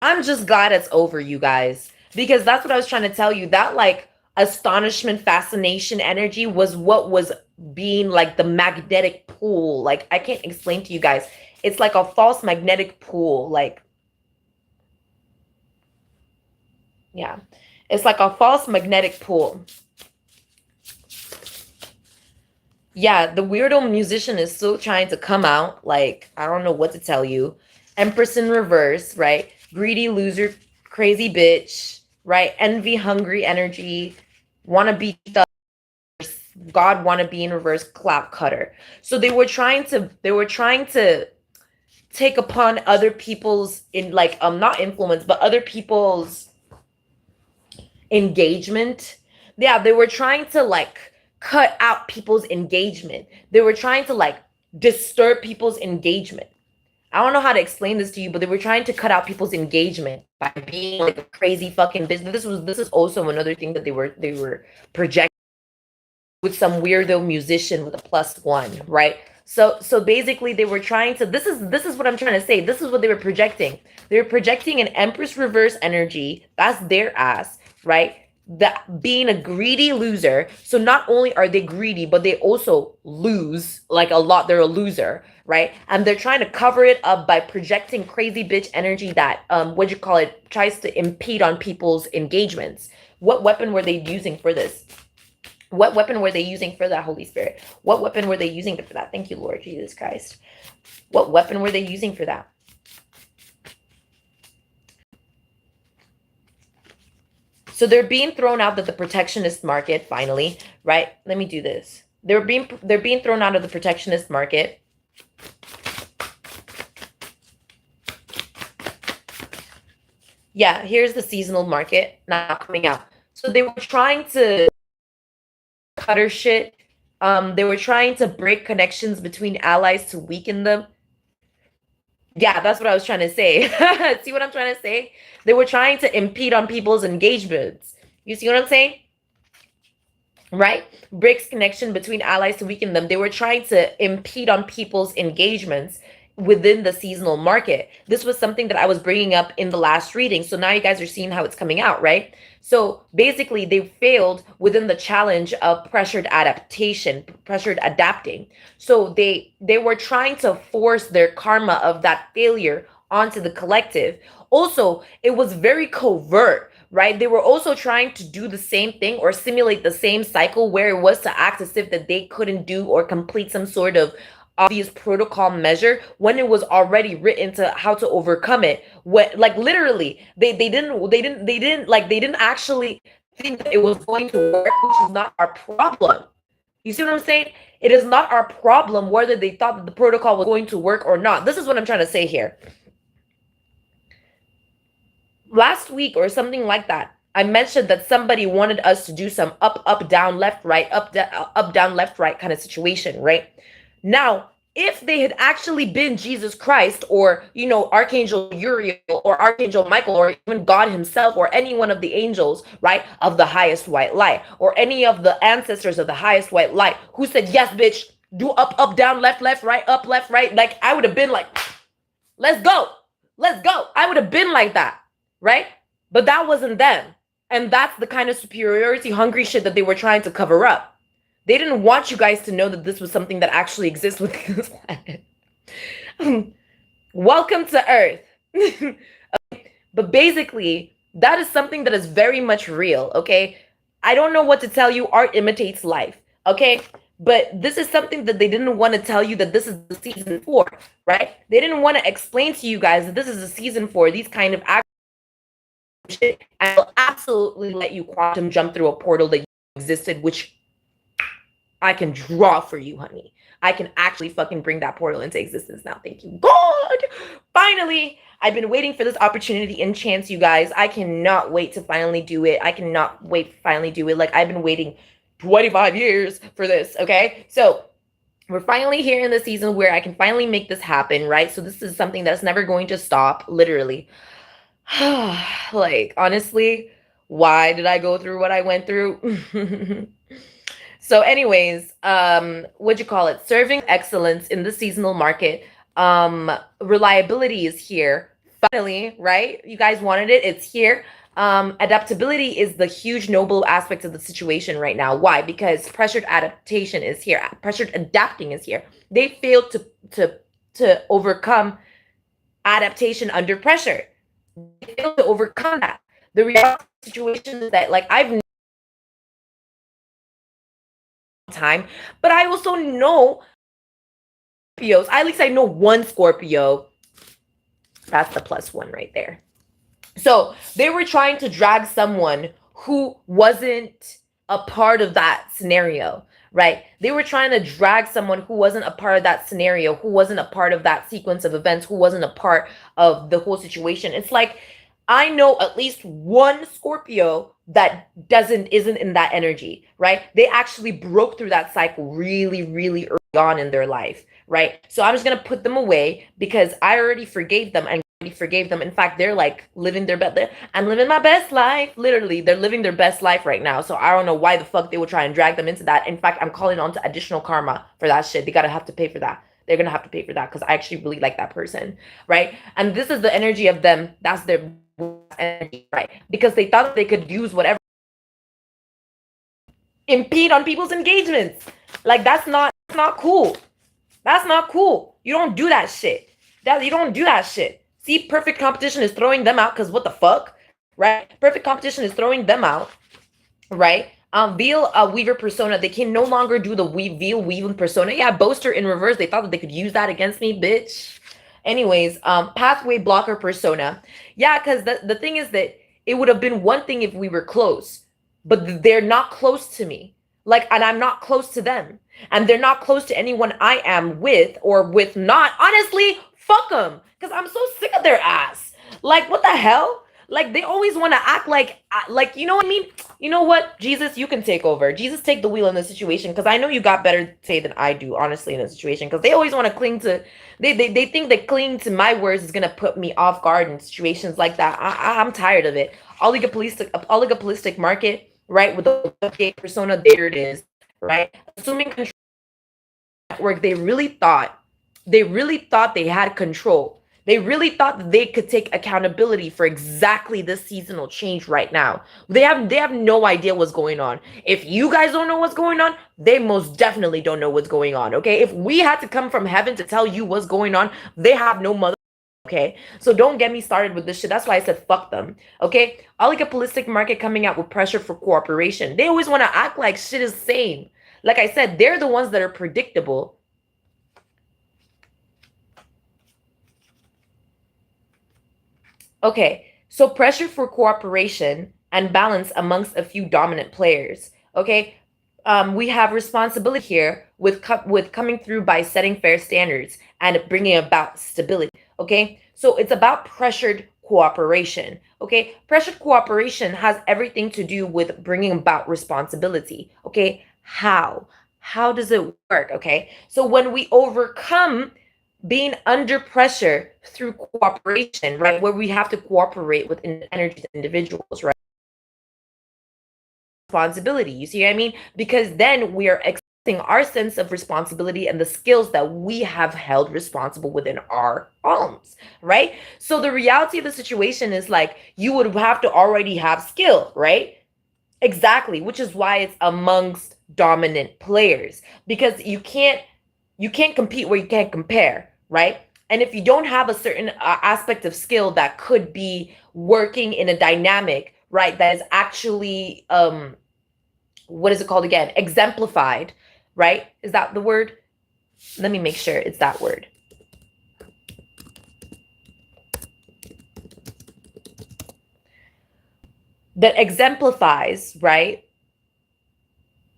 I'm just glad it's over, you guys, because that's what I was trying to tell you. That like astonishment, fascination energy was what was being like the magnetic pull. Like I can't explain to you guys. It's like a false magnetic pull. Like, yeah, it's like a false magnetic pull. Yeah, the weirdo musician is still trying to come out. Like, I don't know what to tell you. Empress in reverse, right? Greedy loser, crazy bitch, right? Envy, hungry energy, wanna be the God, wanna be in reverse, clap cutter. So they were trying to take upon other people's in like not influence, but other people's engagement. Yeah, they were trying to like cut out people's engagement. They were trying to like disturb people's engagement. I don't know how to explain this to you, but they were trying to cut out people's engagement by being like a crazy fucking business. This is also another thing that they were projecting with some weirdo musician with a +1, right? So basically they were trying to this is what I'm trying to say. This is what they were projecting. They were projecting an Empress reverse energy. That's their ass, right? That being a greedy loser. So not only are they greedy, but they also lose like a lot. They're a loser, right? And they're trying to cover it up by projecting crazy bitch energy that what you call it tries to impede on people's engagements. What weapon were they using for this? What weapon were they using for that, Holy Spirit? What weapon were they using for that? Thank you, Lord Jesus Christ. What weapon were they using for that? So they're being thrown out of the protectionist market finally, right? Let me do this. They're being thrown out of the protectionist market. Yeah, here's the seasonal market now coming out. So they were trying to cutter shit. They were trying to break connections between allies to weaken them. Yeah, that's what I was trying to say. See what I'm trying to say? They were trying to impede on people's engagements. You see what I'm saying? Right? Breaks connection between allies to weaken them. They were trying to impede on people's engagements within the seasonal market. This was something that I was bringing up in the last reading. So now you guys are seeing how it's coming out, right? So basically, they failed within the challenge of pressured adaptation, pressured adapting. So they were trying to force their karma of that failure onto the collective. Also, it was very covert, right? They were also trying to do the same thing or simulate the same cycle where it was to act as if that they couldn't do or complete some sort of obvious protocol measure when it was already written to how to overcome it. What, like, literally they didn't actually think that it was going to work, which is not our problem. You see what I'm saying? It is not our problem whether they thought that the protocol was going to work or not. This is what I'm trying to say here. Last week or something like that, I mentioned that somebody wanted us to do some up down left right up down left right kind of situation, right? Now, if they had actually been Jesus Christ or, Archangel Uriel or Archangel Michael or even God himself or any one of the angels, right, of the highest white light or any of the ancestors of the highest white light who said, yes, bitch, do up, down, left, right, up, left, right, like I would have been like, let's go. I would have been like that, right? But that wasn't them. And that's the kind of superiority hungry shit that they were trying to cover up. They didn't want you guys to know that this was something that actually exists within this planet. Welcome to Earth. But basically, that is something that is very much real, okay? I don't know what to tell you. Art imitates life, okay? But this is something that they didn't want to tell you that this is the season 4, right? They didn't want to explain to you guys that this is the season 4, these kind of shit. I will absolutely let you quantum jump through a portal that existed, which I can draw for you, honey. I can actually fucking bring that portal into existence now. Thank you, God. Finally, I've been waiting for this opportunity and chance, you guys. I cannot wait to finally do it. I cannot wait to finally do it. Like, I've been waiting 25 years for this, okay? So we're finally here in the season where I can finally make this happen, right? So this is something that's never going to stop, literally. Like, honestly, why did I go through what I went through? So anyways, what'd you call it? Serving excellence in the seasonal market. Reliability is here. Finally, right? You guys wanted it. It's here. Adaptability is the huge noble aspect of the situation right now. Why? Because pressured adaptation is here. Pressured adapting is here. They failed to to overcome adaptation under pressure. They fail to overcome that. The reality of the situation is that, like, I've time, but I also know Scorpios. At least I know one Scorpio. That's the +1 right there. So they were trying to drag someone who wasn't a part of that scenario, right? They were trying to drag someone who wasn't a part of that scenario, who wasn't a part of that sequence of events, who wasn't a part of the whole situation. It's like, I know at least one Scorpio that isn't in that energy, right? They actually broke through that cycle really, really early on in their life, right? So I'm just gonna put them away because I already forgave them and forgave them. In fact, they're like living their best. I'm living my best life. Literally, they're living their best life right now. So I don't know why the fuck they would try and drag them into that. In fact, I'm calling on to additional karma for that shit. They gotta have to pay for that. They're gonna have to pay for that because I actually really like that person, right? And this is the energy of them. That's their energy, right? Because they thought they could use whatever, impede on people's engagements. Like that's not cool. That's not cool. You don't do that shit. You don't do that shit. See, perfect competition is throwing them out because what the fuck, right? Perfect competition is throwing them out, right? Veil Weaver persona, they can no longer do the Veil Weaving persona. Yeah, Boaster in reverse, they thought that they could use that against me, bitch. Anyways, Pathway Blocker persona. Yeah, because the thing is that it would have been one thing if we were close, but they're not close to me. Like, and I'm not close to them. And they're not close to anyone I am with or with not. Honestly, fuck them. Because I'm so sick of their ass. Like, what the hell? Like, they always want to act like, you know what I mean? You know what? Jesus, you can take over. Jesus, take the wheel in this situation. Because I know you got better to say than I do, honestly, in this situation. Because they always want to cling to, they think that clinging to my words is going to put me off guard in situations like that. I'm tired of it. Oligopolistic market, right? With the persona, there it is, right? Assuming control network, they really thought they had control. They really thought that they could take accountability for exactly this seasonal change right now. They have no idea what's going on. If you guys don't know what's going on, they most definitely don't know what's going on, okay? If we had to come from heaven to tell you what's going on, they have no mother, okay? So don't get me started with this shit. That's why I said fuck them, okay? Oligopolistic market coming out with pressure for cooperation. They always want to act like shit is same. Like I said, they're the ones that are predictable. Okay, so pressure for cooperation and balance amongst a few dominant players. Okay, we have responsibility here with coming through by setting fair standards and bringing about stability. Okay, so it's about pressured cooperation. Okay, pressured cooperation has everything to do with bringing about responsibility. Okay, how does it work? Okay, so when we overcome being under pressure through cooperation, right? Where we have to cooperate with energy individuals, right? Responsibility. You see what I mean? Because then we are accepting our sense of responsibility and the skills that we have held responsible within our arms, right? So the reality of the situation is like you would have to already have skill, right? Exactly, which is why it's amongst dominant players because you can't compete where you can't compare, right? And if you don't have a certain aspect of skill that could be working in a dynamic, right, that is actually what is it called again? Exemplified, right? Is that the word? Let me make sure it's that word. That exemplifies, right?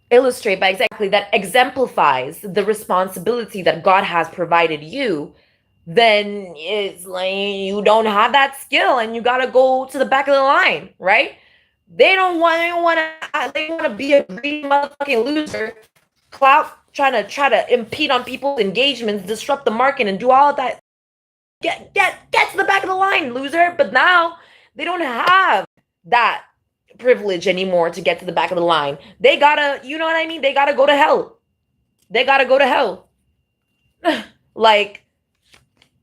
Illustrate by exactly that exemplifies the responsibility that God has provided you, then it's like you don't have that skill and you gotta go to the back of the line, right? They want to be a greedy motherfucking loser, clout, try to impede on people's engagements, disrupt the market, and do all of that. Get to the back of the line, loser. But now they don't have that privilege anymore to get to the back of the line. They gotta, you know what I mean? They gotta go to hell. They gotta go to hell. Like,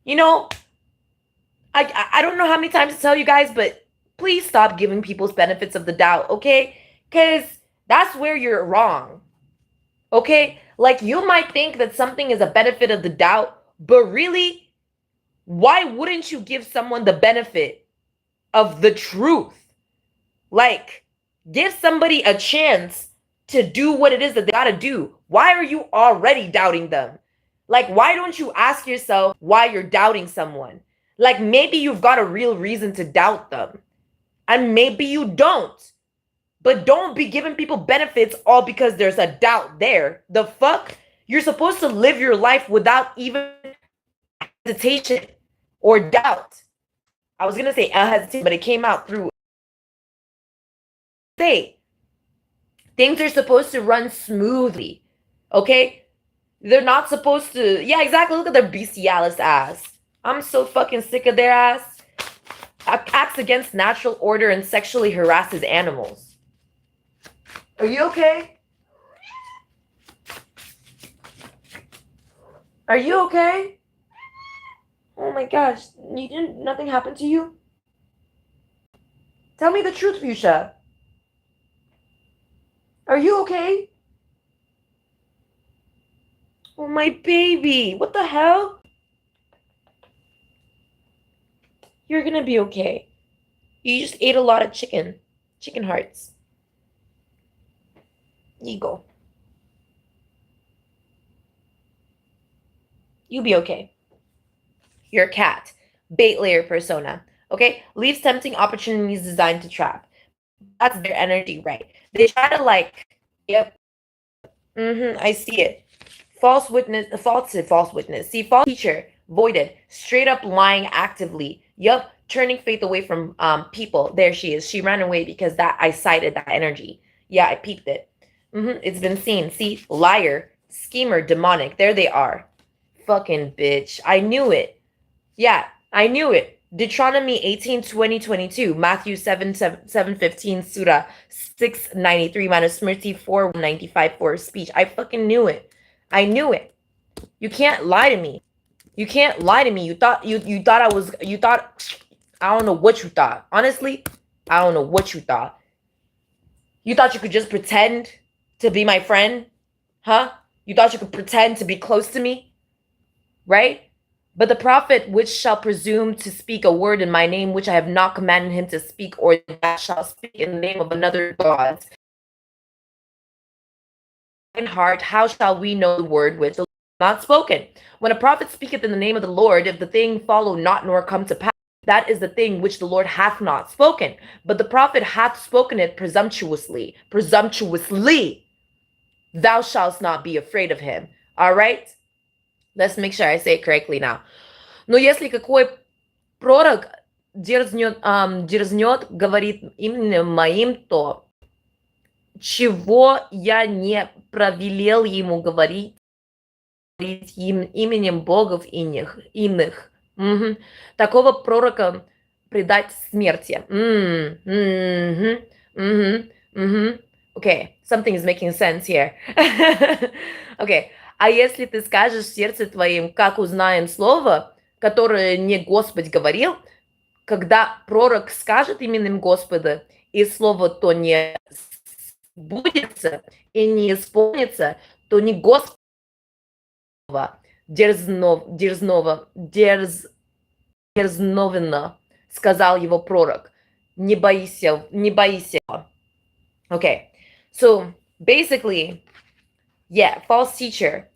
you know, I don't know how many times to tell you guys, but please stop giving people's benefits of the doubt, okay? Because that's where you're wrong, okay? Like, you might think that something is a benefit of the doubt But really, why wouldn't you give someone the benefit of the truth? Like, give somebody a chance to do what it is that they gotta do. Why are you already doubting them? Like, why don't you ask yourself why you're doubting someone? Like, maybe you've got a real reason to doubt them, and maybe you don't. But don't be giving people benefits all because there's a doubt there. The fuck? You're supposed to live your life without even hesitation or doubt. I was gonna say hesitation, but it came out through say. Things are supposed to run smoothly. Okay? They're not supposed to. Yeah, exactly. Look at their bestialist ass. I'm so fucking sick of their ass. Acts against natural order and sexually harasses animals. Are you okay? Are you okay? Oh my gosh. You didn't. Nothing happened to you? Tell me the truth, Fuchsia. Are you okay? Oh, my baby. What the hell? You're gonna be okay. You just ate a lot of chicken. Chicken hearts. Here you go. You'll be okay. You're a cat. Bait layer persona. Okay? Leaves tempting opportunities designed to trap. That's their energy, right? They try to yep. I see it. False witness. See, false teacher. Voided. Straight up lying actively. Yup. Turning faith away from people. There she is. She ran away because I cited that energy. Yeah, I peeped it. It's been seen. See? Liar. Schemer. Demonic. There they are. Fucking bitch. I knew it. Yeah, I knew it. Deuteronomy 18, 20, 22. Matthew 7, 15. Surah 693. Manusmriti 4, 95 for speech. I fucking knew it. I knew it. You can't lie to me. You can't lie to me. You thought I don't know what you thought. Honestly, I don't know what you thought. You thought you could just pretend to be my friend? Huh? You thought you could pretend to be close to me? Right? But the prophet which shall presume to speak a word in my name, which I have not commanded him to speak, or that shall speak in the name of another God, in heart, how shall we know the word which the Lord hath not spoken? When a prophet speaketh in the name of the Lord, if the thing follow not nor come to pass, that is the thing which the Lord hath not spoken. But the prophet hath spoken it presumptuously. Thou shalt not be afraid of him. All right? Let's make sure I say it correctly now. Но если какой пророк дерзнет, говорит именем моим, то чего я не повелел ему говорить именем богов иных. Такого пророка предать смерти. Okay, something is making sense here. Okay. А если ты скажешь в сердце твоим, как узнаем слово, которое не Господь говорил, когда пророк скажет именем Господа, и слово то не сбудется и не исполнится, то не Господь дерзновенно, сказал его пророк. Не бойся. Okay, so basically, yeah, false teacher.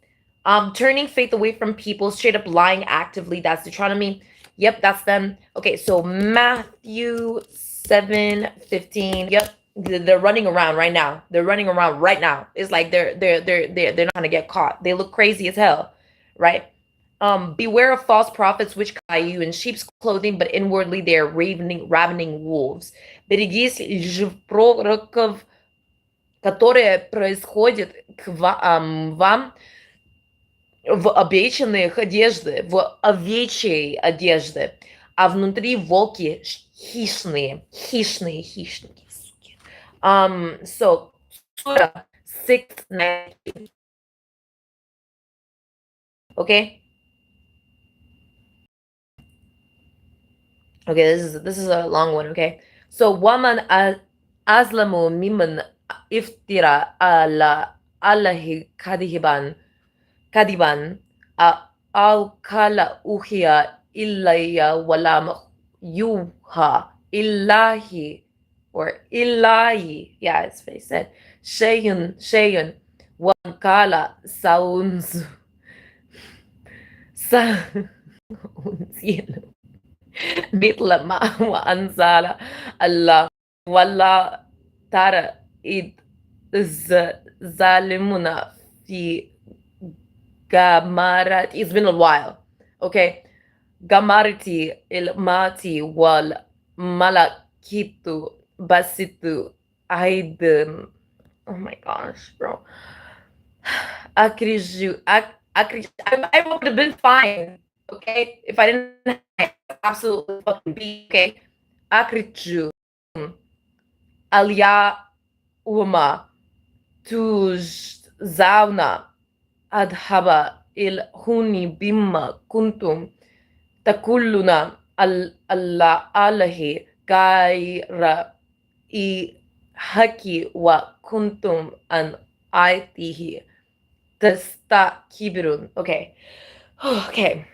Turning faith away from people, straight up lying actively. That's Deuteronomy. Yep, that's them. Okay, so Matthew 7, 15. Yep, they're running around right now. It's like they're not gonna get caught. They look crazy as hell, right? Beware of false prophets which cry you in sheep's clothing, but inwardly they are ravening wolves. Берегись пророков, которые происходят к вам в овечьих одежды, а внутри волки хищные. Суки. So, Surah 6:19. Okay? Okay, this is a long one, okay? So, وَمَنْ أَظْلَمُ مِمَّنْ افترى على الله كذبا Al-Kala Uhiya Illaya Walam Yuha Illahi or Illahi. Yeah, it's what he said. Shayun Wankala Sounds Sounds مثل ما وأنزل الله ولا ترى إذ ظالمون في غمرة. It's been a while. Okay. غمرة الموت والملائكة باسطوا أيديهم. Oh my gosh, bro. I would have been fine, okay, if I didn't have absolutely fucking be okay. Akriju Alia Uma Tujzauna Adhaba il Huni Bimma Kuntum Takulluna Allah Alahi Gaira I Haki wa Kuntum an Aitihi Tastakibirun. Okay. Okay.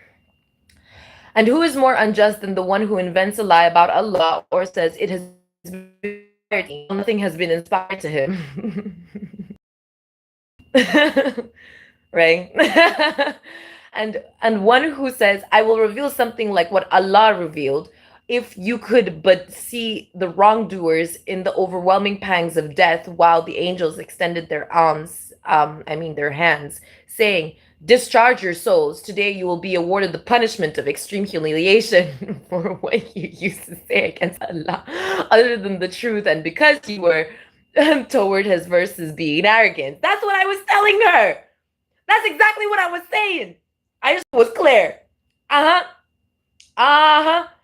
And who is more unjust than the one who invents a lie about Allah or says it has been nothing has been inspired to him? Right? and one who says, I will reveal something like what Allah revealed, if you could but see the wrongdoers in the overwhelming pangs of death, while the angels extended their arms, their hands, saying, discharge your souls. Today you will be awarded the punishment of extreme humiliation for what you used to say against Allah, other than the truth, and because you were toward his verses being arrogant. That's what I was telling her. That's exactly what I was saying. I just was clear. I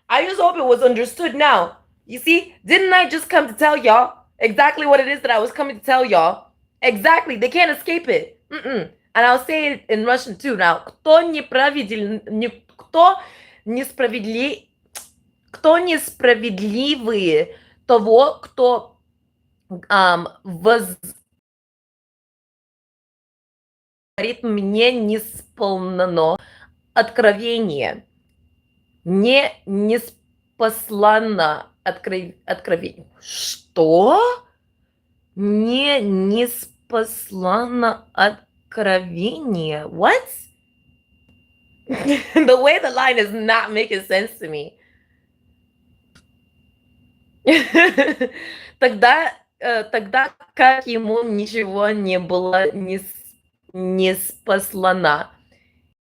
just hope it was understood now. You see, didn't I just come to tell y'all exactly what it is that I was coming to tell y'all? Exactly. They can't escape it. And I'll say it in Russian too. Now, кто несправедливые, того, кто говорит мне неспослано откровение. Неспослано откровение. Что? Неспослано откровение. What? The way the line is not making sense to me. Тогда как ему ничего не было не спослано?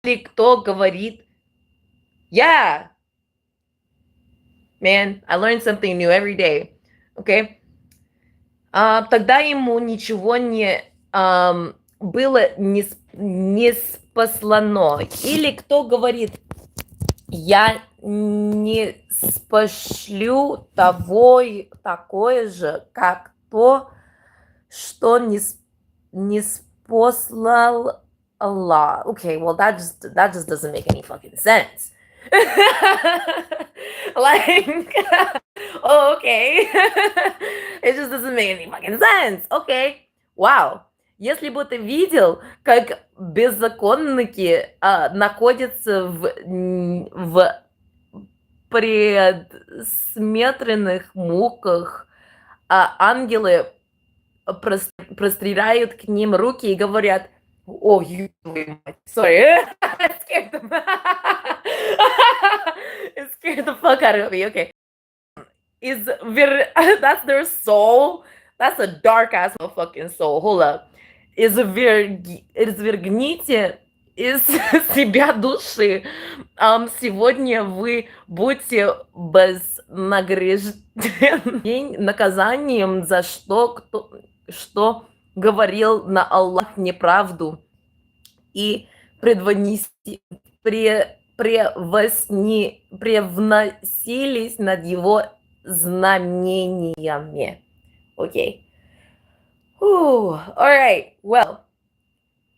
Или кто говорит, yeah, man, I learn something new every day, okay? Тогда ему ничего не было не спослано. Или кто говорит, я не спошлю такое же, как то, что не спослал Allah. Okay, well that just doesn't make any fucking sense. Like, oh, okay. It just doesn't make any fucking sense. Okay, wow. Если бы ты видел, как беззаконники находятся в предсмертных муках, ангелы простирают к ним руки и говорят, oh, you sorry. It scared them. It scared the fuck out of me. Okay. That's their soul? That's a dark ass motherfucking soul. Hold up. Извергните из себя души. Сегодня вы будете вознаграждены наказанием за что говорил на Аллах неправду и превозносились над его знамениями. Okay. All right. Well,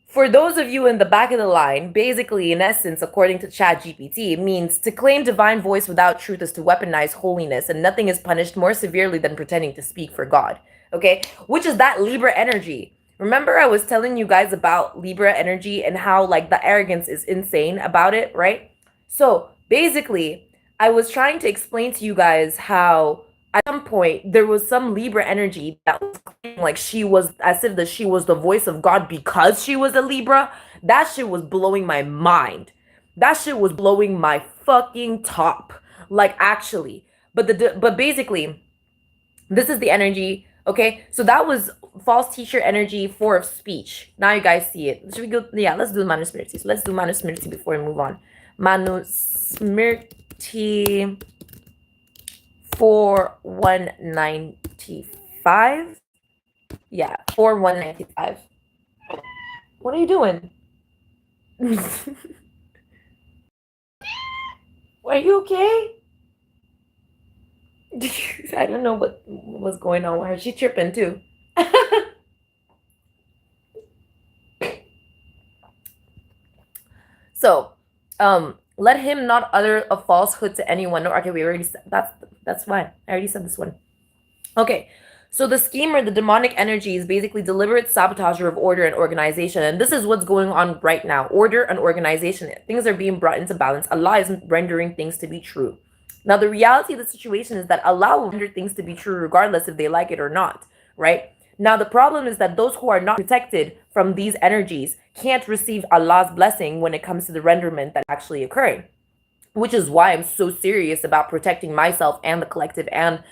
for those of you in the back of the line, basically, in essence, according to ChatGPT, it means to claim divine voice without truth is to weaponize holiness, and nothing is punished more severely than pretending to speak for God. Okay? Which is that Libra energy, Remember I was telling you guys about Libra energy and how like the arrogance is insane about it, right? So basically, I was trying to explain to you guys how at some point there was some Libra energy that was claiming like she was as if that she was the voice of God because she was a Libra. That shit was blowing my mind. That shit was blowing my fucking top. Like actually. But basically, this is the energy. Okay, so that was false teacher energy, four of speech. Now you guys see it. Should we go? Yeah, let's do Manusmriti. So let's do Manusmriti before we move on. Manusmriti 4195. Yeah, 4195. What are you doing? Are you okay? I don't know what was going on with her. She tripping too. So, let him not utter a falsehood to anyone. No, okay, we already said that's fine. I already said this one. Okay. So the scheme or the demonic energy is basically deliberate sabotage of order and organization. And this is what's going on right now. Order and organization. Things are being brought into balance. Allah isn't rendering things to be true. Now, the reality of the situation is that Allah will render things to be true regardless if they like it or not, right? Now, the problem is that those who are not protected from these energies can't receive Allah's blessing when it comes to the renderment that actually occurring, which is why I'm so serious about protecting myself and the collective and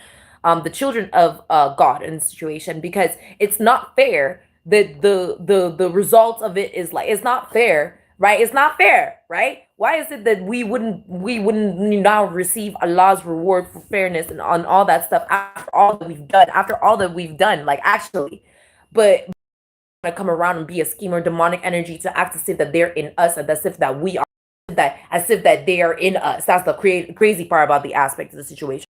the children of God in the situation, because it's not fair that the results of it is like, it's not fair, right? It's not fair, right? Why is it that we wouldn't now receive Allah's reward for fairness and on all that stuff after all that we've done, like actually, but to come around and be a schemer, demonic energy to act as if that they're in us and as if that we are that, as if that they are in us. That's the crazy part about the aspect of the situation,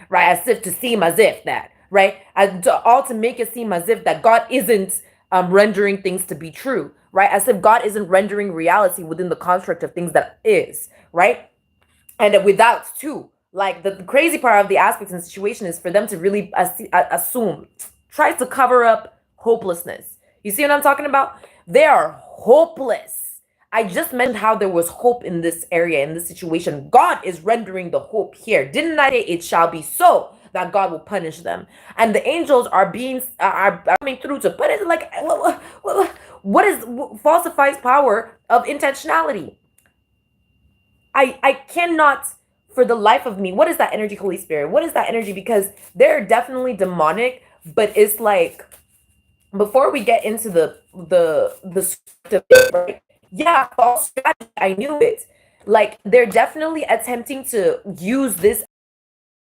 right? As if to seem as if that, right? And all to make it seem as if that God isn't rendering things to be true, right? As if God isn't rendering reality within the construct of things that is, right? And without too, like the crazy part of the aspects and situation is for them to really assume, try to cover up hopelessness. You see what I'm talking about? They are hopeless. I just mentioned how there was hope in this area, in this situation. God is rendering the hope here. Didn't I say it shall be so that God will punish them? And the angels are being are coming through to put it like what is falsifies power of intentionality? I cannot for the life of me. What is that energy, Holy Spirit? What is that energy? Because they're definitely demonic, but it's like before we get into the script of it, right? Yeah, false strategy. I knew it. Like they're definitely attempting to use this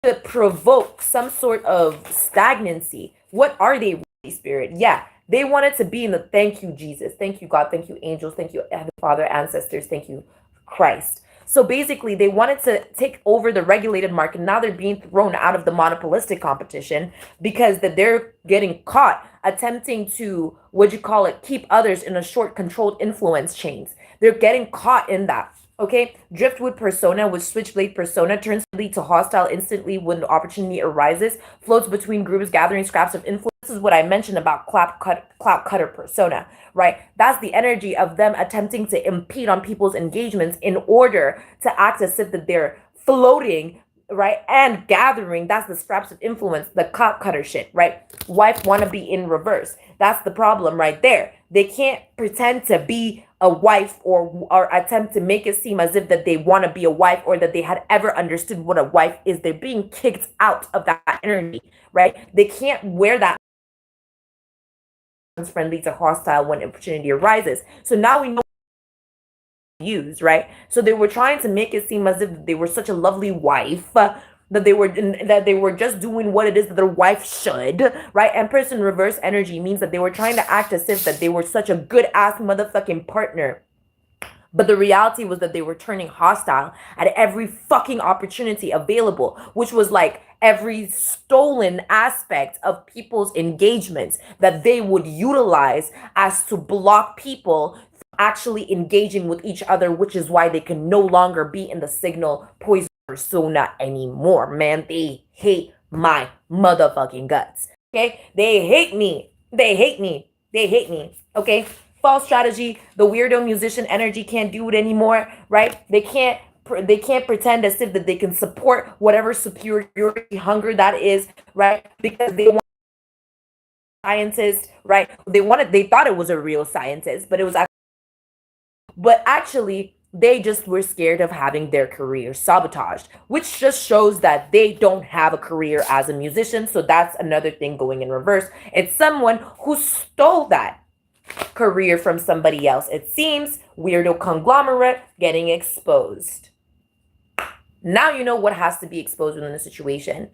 to provoke some sort of stagnancy. What are they, Holy Spirit? Yeah, they wanted to be in the thank you, Jesus. Thank you, God. Thank you, angels. Thank you, Father, ancestors. Thank you, Christ. So basically, they wanted to take over the regulated market. Now they're being thrown out of the monopolistic competition because that they're getting caught attempting to, what you call it, keep others in a short, controlled influence chains. They're getting caught in that. Okay, driftwood persona with switchblade persona turns to hostile instantly when the opportunity arises, floats between groups, gathering scraps of influence. This is what I mentioned about clap cutter persona, right? That's the energy of them attempting to impede on people's engagements in order to act as if that they're floating, right, and gathering. That's the scraps of influence, the clap cutter shit, right? Wife wanna be in reverse. That's the problem right there. They can't pretend to be a wife or attempt to make it seem as if that they want to be a wife or that they had ever understood what a wife is. They're being kicked out of that energy, right? They can't wear that friendly to hostile when opportunity arises. So now we know use, right? So they were trying to make it seem as if they were such a lovely wife, that they were just doing what it is that their wife should, right? Empress in reverse energy means that they were trying to act as if that they were such a good ass motherfucking partner. But the reality was that they were turning hostile at every fucking opportunity available, which was like every stolen aspect of people's engagements that they would utilize as to block people actually engaging with each other, which is why they can no longer be in the signal poison persona anymore. Man, they hate my motherfucking guts. Okay? They hate me. They hate me. They hate me. Okay. False strategy. The weirdo musician energy can't do it anymore, right? They can't pretend as if that they can support whatever superiority hunger that is, right? Because they want scientists, right? They thought it was a real scientist, but it was actually they just were scared of having their career sabotaged, which just shows that they don't have a career as a musician. So that's another thing going in reverse. It's someone who stole that career from somebody else. It seems weirdo conglomerate getting exposed. Now you know what has to be exposed within the situation,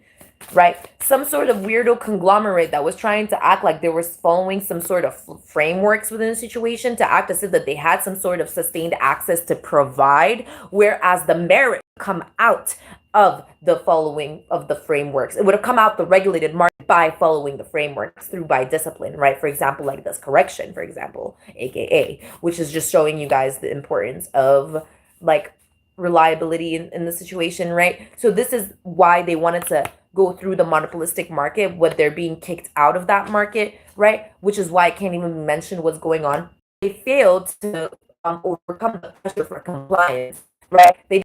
right? Some sort of weirdo conglomerate that was trying to act like they were following some sort of frameworks within the situation to act as if that they had some sort of sustained access to provide, whereas the merit come out of the following of the frameworks. It would have come out the regulated market by following the frameworks through by discipline, right? For example, like this correction, for example, aka, which is just showing you guys the importance of like reliability in the situation, right? So this is why they wanted to go through the monopolistic market when they're being kicked out of that market, right? Which is why I can't even mention what's going on. They failed to overcome the pressure for compliance, right? They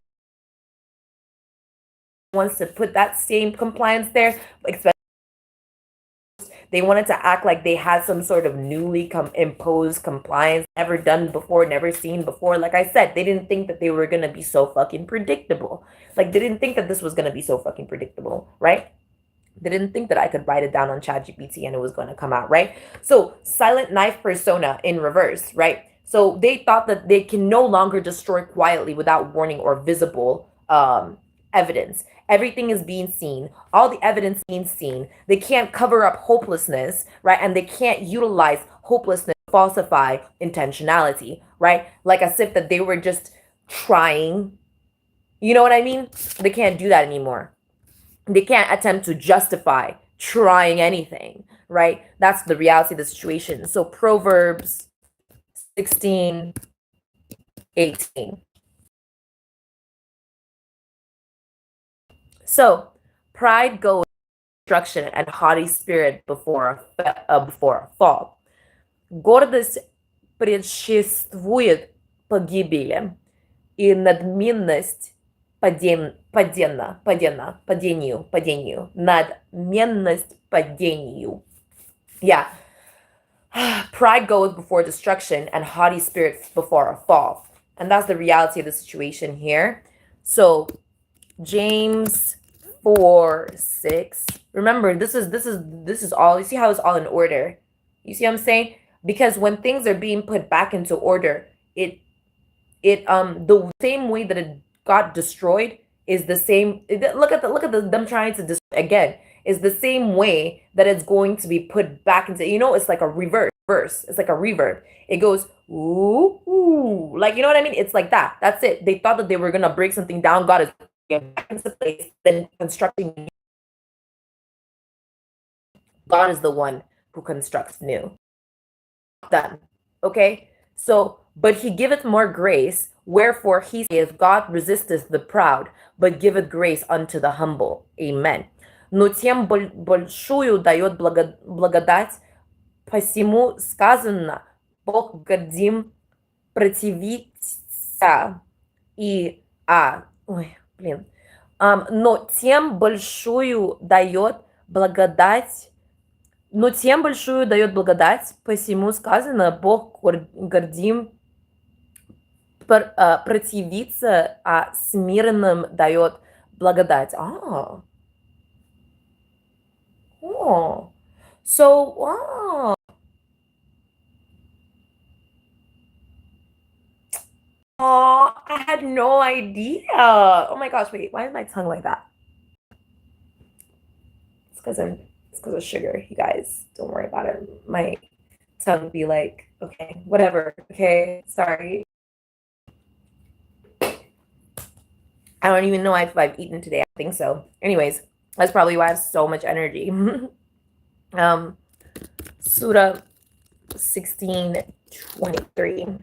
wants to put that same compliance there, especially they wanted to act like they had some sort of newly imposed compliance, never done before, never seen before. Like I said, they didn't think that they were going to be so fucking predictable. Like, they didn't think that this was going to be so fucking predictable, right? They didn't think that I could write it down on ChatGPT and it was going to come out, right? So, silent knife persona in reverse, right? So, they thought that they can no longer destroy quietly without warning or visible evidence. Everything is being seen. All the evidence being seen. They can't cover up hopelessness, right? And they can't utilize hopelessness to falsify intentionality, right? Like as if that they were just trying. You know what I mean? They can't do that anymore. They can't attempt to justify trying anything, right? That's the reality of the situation. So Proverbs 16:18. So pride goes destruction and haughty spirit before a fall. Гордость предшествует погибели, и надменность падению, надменность падению. Yeah. Pride goes before destruction and haughty spirit before a fall. And that's the reality of the situation here. So James 4:6. Remember, this is all. You see how it's all in order. You see what I'm saying? Because when things are being put back into order, it the same way that it got destroyed is the same. Look at them trying to destroy again. Is the same way that it's going to be put back into. It's like a reverse. It's like a reverb. It goes ooh, ooh, like, you know what I mean? It's like that. That's it. They thought that they were gonna break something down. God is back into place, then constructing. God is the one who constructs new. Done. Okay? So, but he giveth more grace, wherefore he saith, God resisteth the proud, but giveth grace unto the humble. Amen. Но тем большую дает благодать, посему сказано, Бог гордим противится и... но тем большую дает благодать, посему сказано, Бог гордим противится, а смиренным дает благодать. So, I had no idea. Oh my gosh, wait, why is my tongue like that? It's because of sugar, you guys. Don't worry about it. My tongue be like, okay, whatever. Okay, sorry. I don't even know if I've eaten today. I think so. Anyways, that's probably why I have so much energy. Surah 16:23.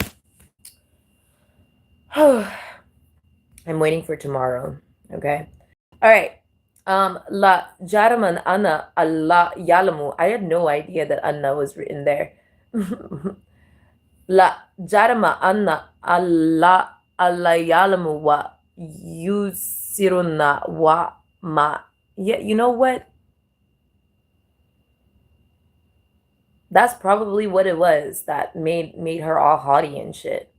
I'm waiting for tomorrow. Okay. All right. La Jaraman Anna Allah Yalamu. I had no idea that Anna was written there. La jarma anna alla alayalamu wa yusiruna wa ma. Yeah, you know what? That's probably what it was that made her all haughty and shit.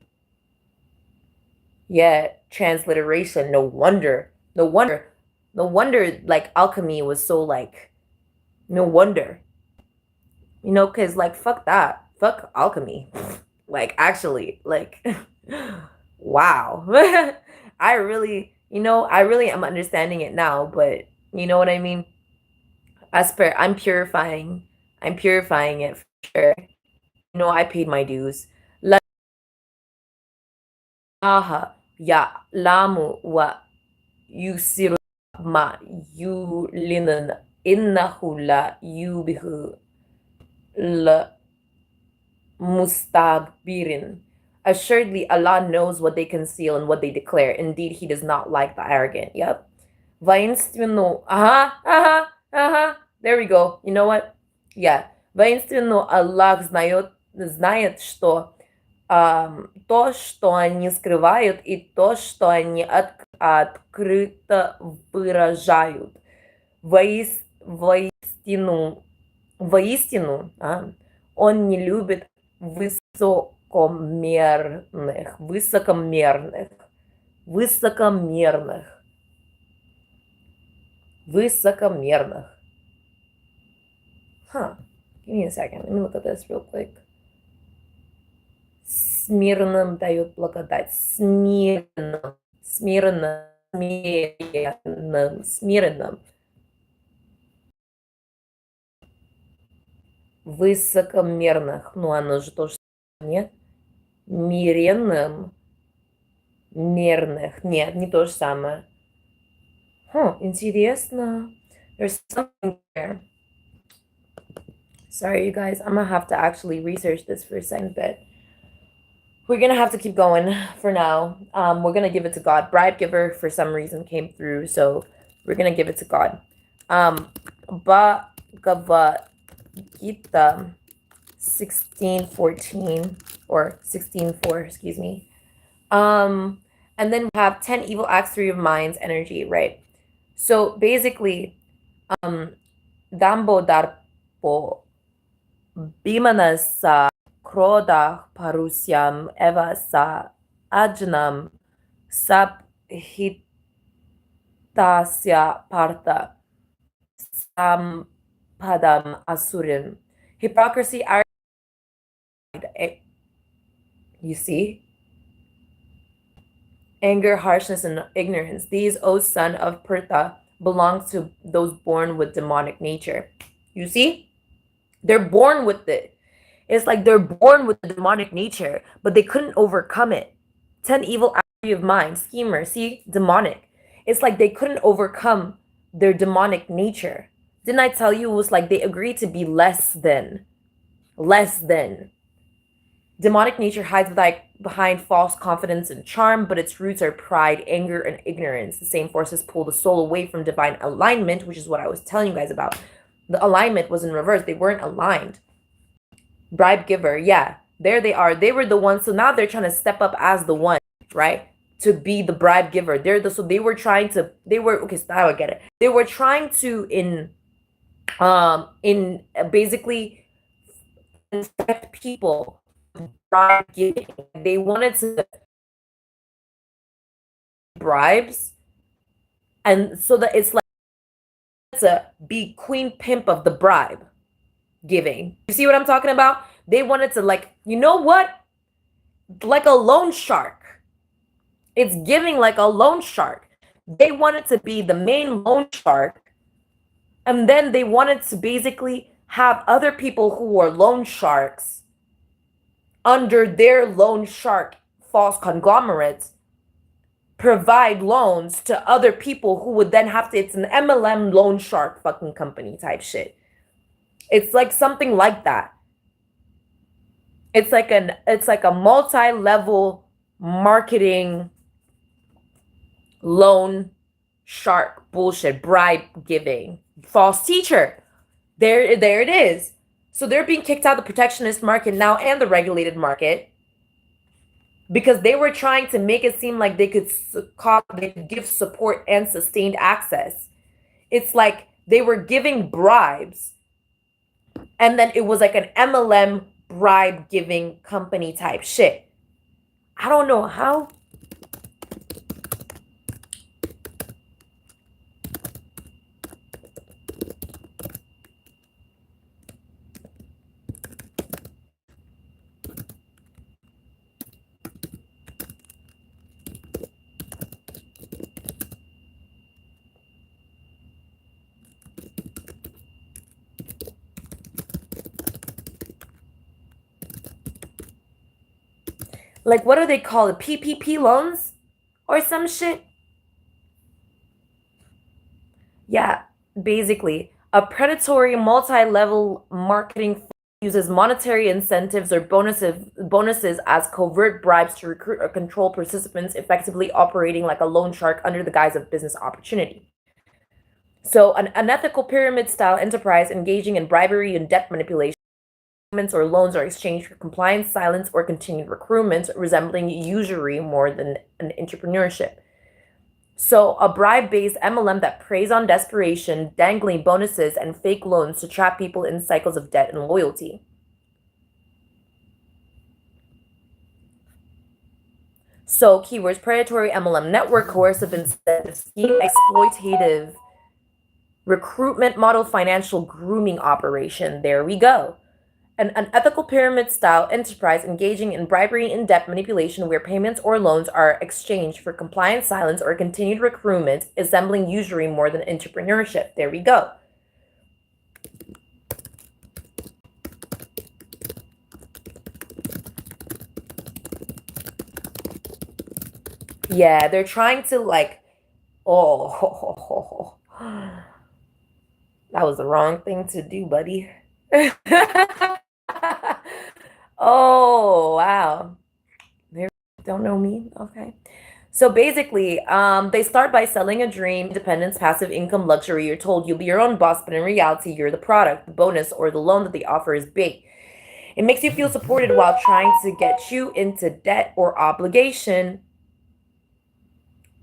Yeah, transliteration. No wonder. No wonder. No wonder like alchemy was so like no wonder. You know, cause like fuck that. Fuck alchemy. Like actually, like wow. I really, I really am understanding it now, but you know what I mean? I'm purifying. I'm purifying it for sure. I paid my dues. La ilaha ya lamu wa yusiru ma yulinan innahu la yubihu la mustakbirin. Assuredly, Allah knows what they conceal and what they declare. Indeed, He does not like the arrogant. Yep. Воинственно. Ага, ага, ага. There we go. You know what? Yeah. Воинственно Аллах знает, что то, что они скрывают, и то, что они открыто выражают. Воистину, он не любит высокомерных. Huh. Give me a second. Let me look at this real quick. Смирным дает благодать. Смирным. Высокомерных. Ну, оно же тоже нет. Меренным. Мерных. Нет, не то же самое. Интересно. There's something there. Sorry, you guys. I'm gonna have to actually research this for a second, but we're gonna have to keep going for now. We're gonna give it to God. Bribe giver for some reason came through, so we're gonna give it to God. Bhagavad Gita 16:14 or 16:4, excuse me. And then we have 10 evil acts, 3 of minds, energy, right? So basically, Dambo Darpo Bimana sa Krodach Parusyam Eva sa Ajnam Sabhitasya Partha Sampadam Asurin. Hypocrisy, you see? Anger, harshness, and ignorance. These, O son of Pertha, belong to those born with demonic nature. You see? They're born with it. It's like they're born with the demonic nature, but they couldn't overcome it. 10 evil acts of mind, schemer, see? Demonic. It's like they couldn't overcome their demonic nature. Didn't I tell you it was like they agreed to be less than? Less than. Demonic nature hides behind false confidence and charm, but its roots are pride, anger, and ignorance. The same forces pull the soul away from divine alignment, which is what I was telling you guys about. The alignment was in reverse. They weren't aligned. Bribe giver, yeah. There they are. They were the ones. So now they're trying to step up as the one, right? To be the bribe giver. So I get it. They were trying to basically infect people. Bribe giving. They wanted to bribes, and so that it's like to be queen pimp of the bribe giving. You see what I'm talking about? They wanted to, like, you know what? Like a loan shark. It's giving like a loan shark. They wanted to be the main loan shark, and then they wanted to basically have other people who were loan sharks under their loan shark false conglomerates provide loans to other people who would then have to, it's an MLM loan shark fucking company type shit. It's like something like that. It's like a multi-level marketing loan shark bullshit, bribe giving, false teacher. There it is. So they're being kicked out of the protectionist market now and the regulated market because they were trying to make it seem like they could give support and sustained access. It's like they were giving bribes, and then it was like an MLM bribe giving company type shit. I don't know how. Like, what do they call it? PPP loans or some shit? Yeah, basically, a predatory multi-level marketing uses monetary incentives or bonuses as covert bribes to recruit or control participants, effectively operating like a loan shark under the guise of business opportunity. So, an unethical pyramid style enterprise engaging in bribery and debt manipulation or loans are exchanged for compliance, silence, or continued recruitment, resembling usury more than an entrepreneurship. So, a bribe based MLM that preys on desperation, dangling bonuses, and fake loans to trap people in cycles of debt and loyalty. So, keywords predatory MLM network, coercive incentive scheme, exploitative recruitment model, financial grooming operation. There we go. An unethical pyramid style enterprise engaging in bribery and debt manipulation where payments or loans are exchanged for compliance, silence, or continued recruitment, resembling usury more than entrepreneurship. There we go. Yeah, they're trying to like, oh, that was the wrong thing to do, buddy. Oh, wow. They don't know me? Okay. So basically, they start by selling a dream, independence, passive income, luxury. You're told you'll be your own boss, but in reality, you're the product, the bonus, or the loan that they offer is big. It makes you feel supported while trying to get you into debt or obligation.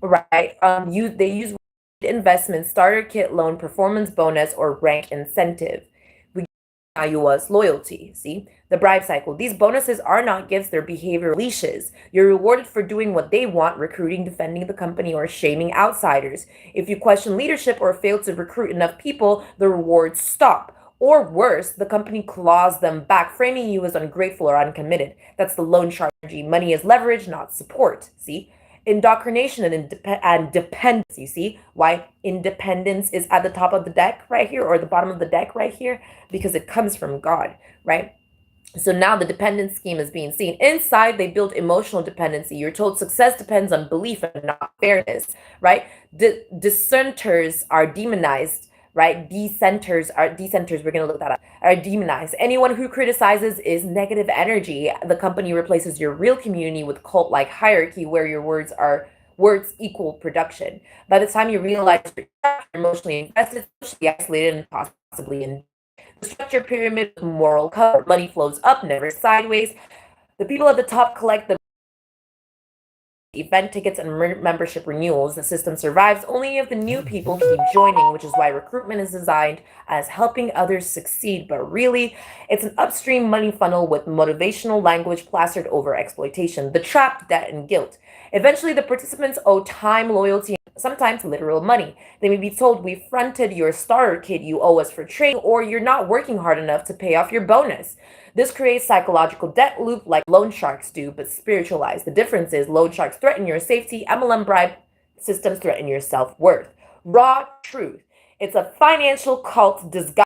Right? They use investment, starter kit loan, performance bonus, or rank incentive. We value as loyalty. See the bribe cycle. These bonuses are not gifts; they're behavioral leashes. You're rewarded for doing what they want, recruiting, defending the company, or shaming outsiders. If you question leadership or fail to recruit enough people, the rewards stop. Or worse, the company claws them back, framing you as ungrateful or uncommitted. That's the loan strategy. Money is leverage, not support. See? Indoctrination and dependency. See why independence is at the top of the deck right here or the bottom of the deck right here? Because it comes from God, right? So now the dependence scheme is being seen. Inside, they build emotional dependency. You're told success depends on belief and not fairness, right? Dissenters are demonized, right? Decenters, we're going to look that up, are demonized. Anyone who criticizes is negative energy. The company replaces your real community with cult-like hierarchy where your words equal production. By the time you realize you're emotionally invested, socially isolated, and possibly in the structure pyramid with moral cover. Money flows up, never sideways. The people at the top collect the event tickets and membership renewals. The system survives only if the new people keep joining, which is why recruitment is designed as helping others succeed. But really, it's an upstream money funnel with motivational language plastered over exploitation, the trap, debt, and guilt. Eventually, the participants owe time, loyalty, sometimes literal money. They may be told, we fronted your starter kit you owe us for training, or you're not working hard enough to pay off your bonus. This creates psychological debt loop like loan sharks do, but spiritualized. The difference is loan sharks threaten your safety, MLM bribe systems threaten your self-worth. Raw truth. It's a financial cult disguised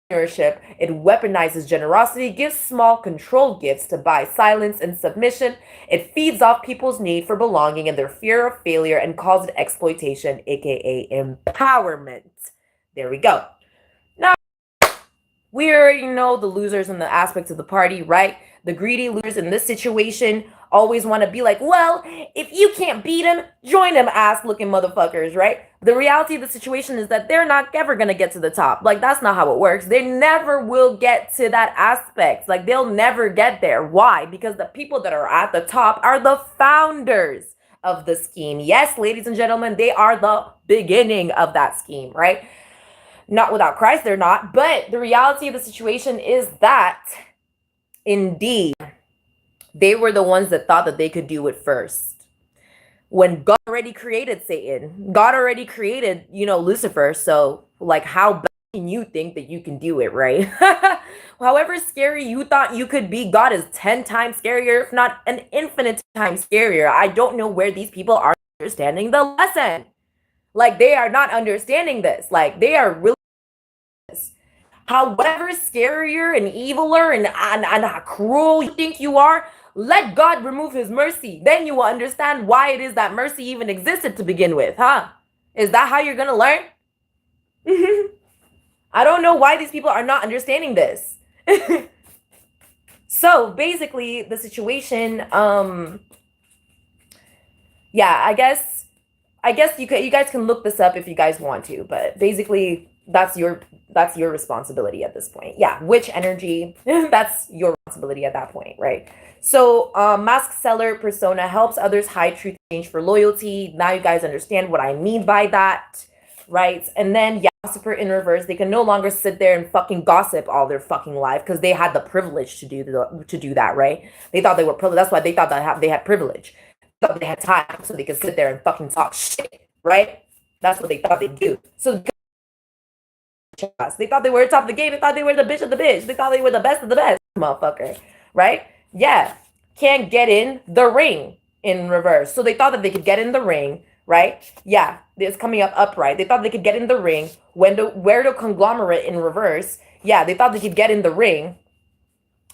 entrepreneurship. It weaponizes generosity, gives small controlled gifts to buy silence and submission. It feeds off people's need for belonging and their fear of failure and calls it exploitation, aka empowerment. There we go. Now, we already know the losers and the aspects of the party, right? The greedy losers in this situation always want to be like, well, if you can't beat him, join him, ass looking motherfuckers, right? The reality of the situation is that they're not ever going to get to the top. Like, that's not how it works. They never will get to that aspect. Like, they'll never get there. Why? Because the people that are at the top are the founders of the scheme. Yes, ladies and gentlemen, they are the beginning of that scheme, right? Not without Christ, they're not. But the reality of the situation is that, indeed, they were the ones that thought that they could do it first. When God already created Satan, God already created, Lucifer. So, like, how bad can you think that you can do it, right? However scary you thought you could be, God is 10 times scarier, if not an infinite times scarier. I don't know where these people are understanding the lesson. Like, they are not understanding this. Like, they are really. However scarier and eviler and cruel you think you are, let God remove his mercy. Then you will understand why it is that mercy even existed to begin with, huh? Is that how you're going to learn? I don't know why these people are not understanding this. So basically the situation, yeah, I guess you guys can look this up if you guys want to, but basically that's your responsibility at this point. Yeah, witch energy, that's your responsibility at that point, right? So mask seller persona helps others hide truth exchange for loyalty. Now you guys understand what I mean by that, right? And then yeah, gossiper in reverse, they can no longer sit there and fucking gossip all their fucking life because they had the privilege to do that, right? They thought they were privileged. That's why they thought that they had privilege. They thought they had time so they could sit there and fucking talk shit, right? That's what they thought they'd do. So they thought they were top of the game. They thought they were the bitch of the bitch. They thought they were the best of the best, motherfucker, right? Yeah, can't get in the ring in reverse. So they thought that they could get in the ring, right? Yeah, it's coming up upright. They thought they could get in the ring where the conglomerate in reverse. Yeah, they thought they could get in the ring,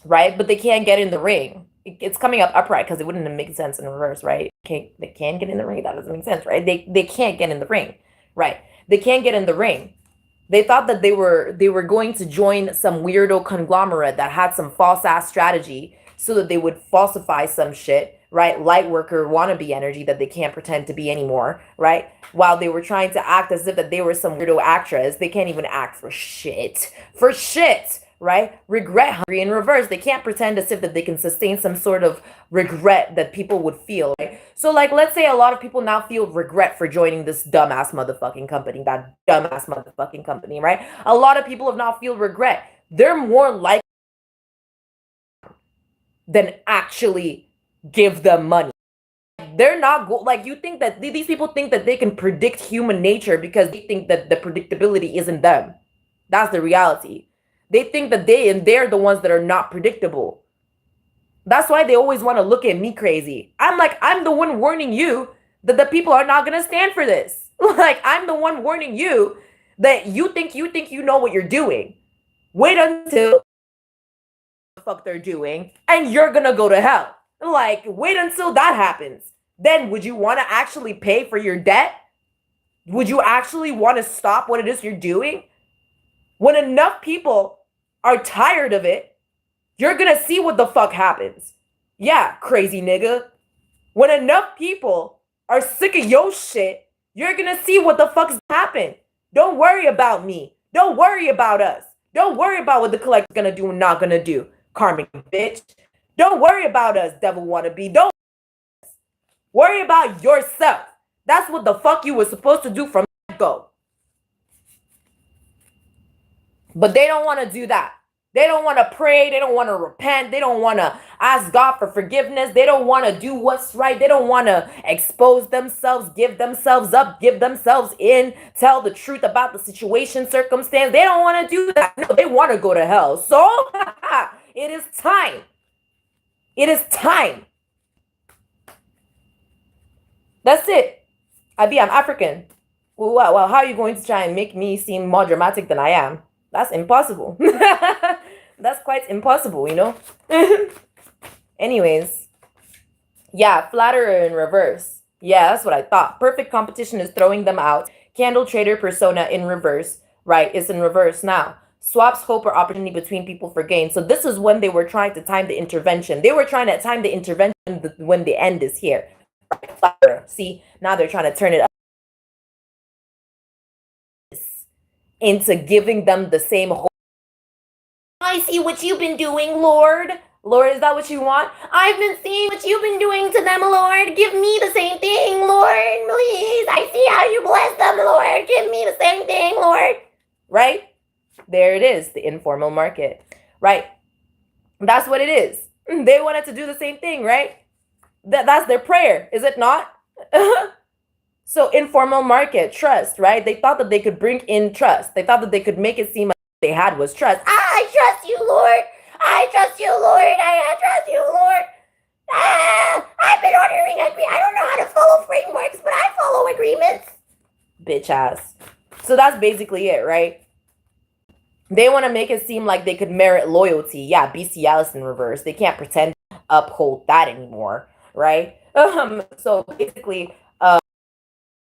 right? But they can't get in the ring. It's coming up upright because it wouldn't make sense in reverse, right? They can't get in the ring. That doesn't make sense, right? They can't get in the ring, right? They can't get in the ring. They thought that they were going to join some weirdo conglomerate that had some false ass strategy so that they would falsify some shit, right? Light worker wannabe energy that they can't pretend to be anymore, right? While they were trying to act as if that they were some weirdo actress, they can't even act for shit. For shit, right? Regret hungry in reverse. They can't pretend as if that they can sustain some sort of regret that people would feel, right? So like, let's say a lot of people now feel regret for joining this dumbass motherfucking company, that dumbass motherfucking company, right? A lot of people have now feel regret. They're more likely than actually give them money. They're not like, you think that these people think that they can predict human nature because they think that the predictability isn't them. That's the reality. They think that they're the ones that are not predictable. That's why they always want to look at me crazy. I'm like, I'm the one warning you that the people are not going to stand for this. Like, I'm the one warning you that you think you know what you're doing. Wait until the fuck they're doing and you're going to go to hell. Like, wait until that happens. Then would you want to actually pay for your debt? Would you actually want to stop what it is you're doing? When enough people are tired of it, you're going to see what the fuck happens. Yeah, crazy nigga. When enough people are sick of your shit, you're going to see what the fuck's happen. Don't worry about me. Don't worry about us. Don't worry about what the collector's going to do and not going to do. Karmic bitch. Don't worry about us, devil wannabe. Don't worry about yourself. That's what the fuck you were supposed to do from the go. But they don't want to do that. They don't want to pray. They don't want to repent. They don't want to ask God for forgiveness. They don't want to do what's right. They don't want to expose themselves, give themselves up, give themselves in, tell the truth about the situation, circumstance. They don't want to do that. No, they want to go to hell. So it is time. It is time. That's it. I'm African. Well, how are you going to try and make me seem more dramatic than I am? That's impossible. That's quite impossible, you know? Anyways. Yeah, flatterer in reverse. Yeah, that's what I thought. Perfect competition is throwing them out. Candle trader persona in reverse. Right, it's in reverse now. swaps hope or opportunity between people for gain. So this is when they were trying to time the intervention. They were trying to time the intervention when the end is here. See, now they're trying to turn it up into giving them the same hope. I see what you've been doing, Lord. Lord, is that what you want? I've been seeing what you've been doing to them, Lord. Give me the same thing, Lord. Please. I see how you bless them, Lord. Give me the same thing, Lord. Right? There it is, the informal market. Right? That's what it is. They wanted to do the same thing, right? That's their prayer, is it not? So informal market, trust, right? They thought that they could bring in trust. They thought that they could make it seem like what they had was trust. I trust you, Lord. I trust you, Lord. I trust you, Lord. I've been ordering. I don't know how to follow frameworks, but I follow agreements. Bitch ass. So that's basically it, right? They want to make it seem like they could merit loyalty. Yeah, BC Alice in reverse. They can't pretend to uphold that anymore, right? So basically,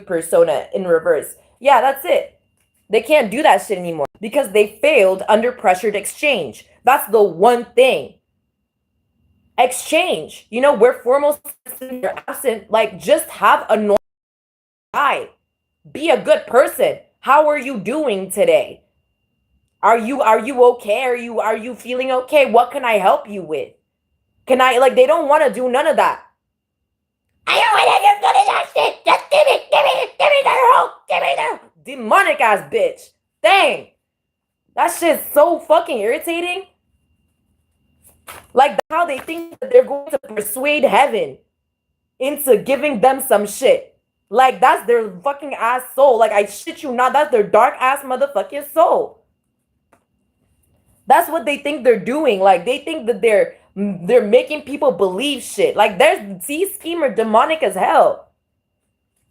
persona in reverse. Yeah, that's it. They can't do that shit anymore because they failed under pressured exchange. That's the one thing. Exchange. You know, where formal systems are absent, like just have a normal guy. Be a good person. How are you doing today? Are you okay? Are you feeling okay? What can I help you with? Can I, like, they don't want to do none of that. I don't want to do none of that shit. Just give me their hope. Give me their demonic ass bitch. Dang. That shit's so fucking irritating. Like how they think that they're going to persuade heaven into giving them some shit. Like that's their fucking ass soul. Like I shit you not, that's their dark ass motherfucking soul. That's what they think they're doing. Like they think that they're making people believe shit. Like there's schemer demonic as hell.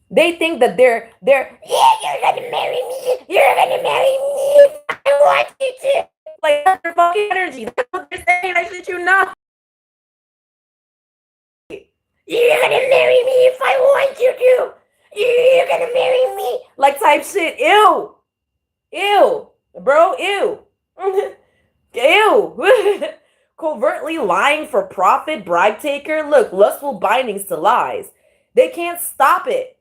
They think that they're yeah, you're gonna marry me. You're gonna marry me. I want you to. Like that's their fucking energy. That's what they're saying. I shit you not. You're gonna marry me if I want you to. You're gonna marry me. Like type shit. Ew. Ew. Bro, ew. Ew. Covertly lying for profit, bribe taker. Look, lustful bindings to lies. They can't stop it.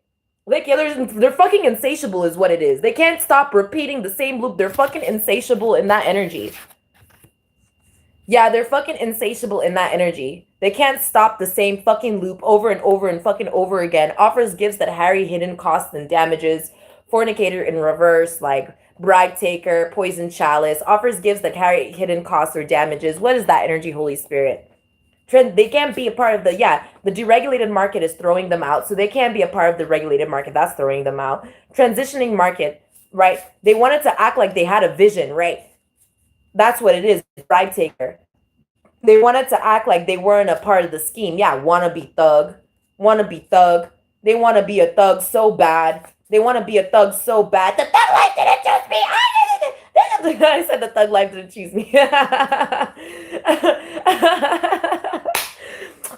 Like, yeah, they're fucking insatiable is what it is. They can't stop repeating the same loop. They're fucking insatiable in that energy. Yeah, they're fucking insatiable in that energy. They can't stop the same fucking loop over and over and fucking over again. Offers gifts that harry hidden costs and damages. Fornicator in reverse, like bribe taker, poison chalice. Offers gifts that carry hidden costs or damages. What is that energy, Holy Spirit? They can't be a part of the deregulated market is throwing them out. So they can't be a part of the regulated market. That's throwing them out. Transitioning market, right? They wanted to act like they had a vision, right? That's what it is, bribe taker. They wanted to act like they weren't a part of the scheme. Yeah, wanna be thug. They want to be a thug so bad. They want to be a thug so bad. The thug life didn't choose me. I said the thug life didn't choose me.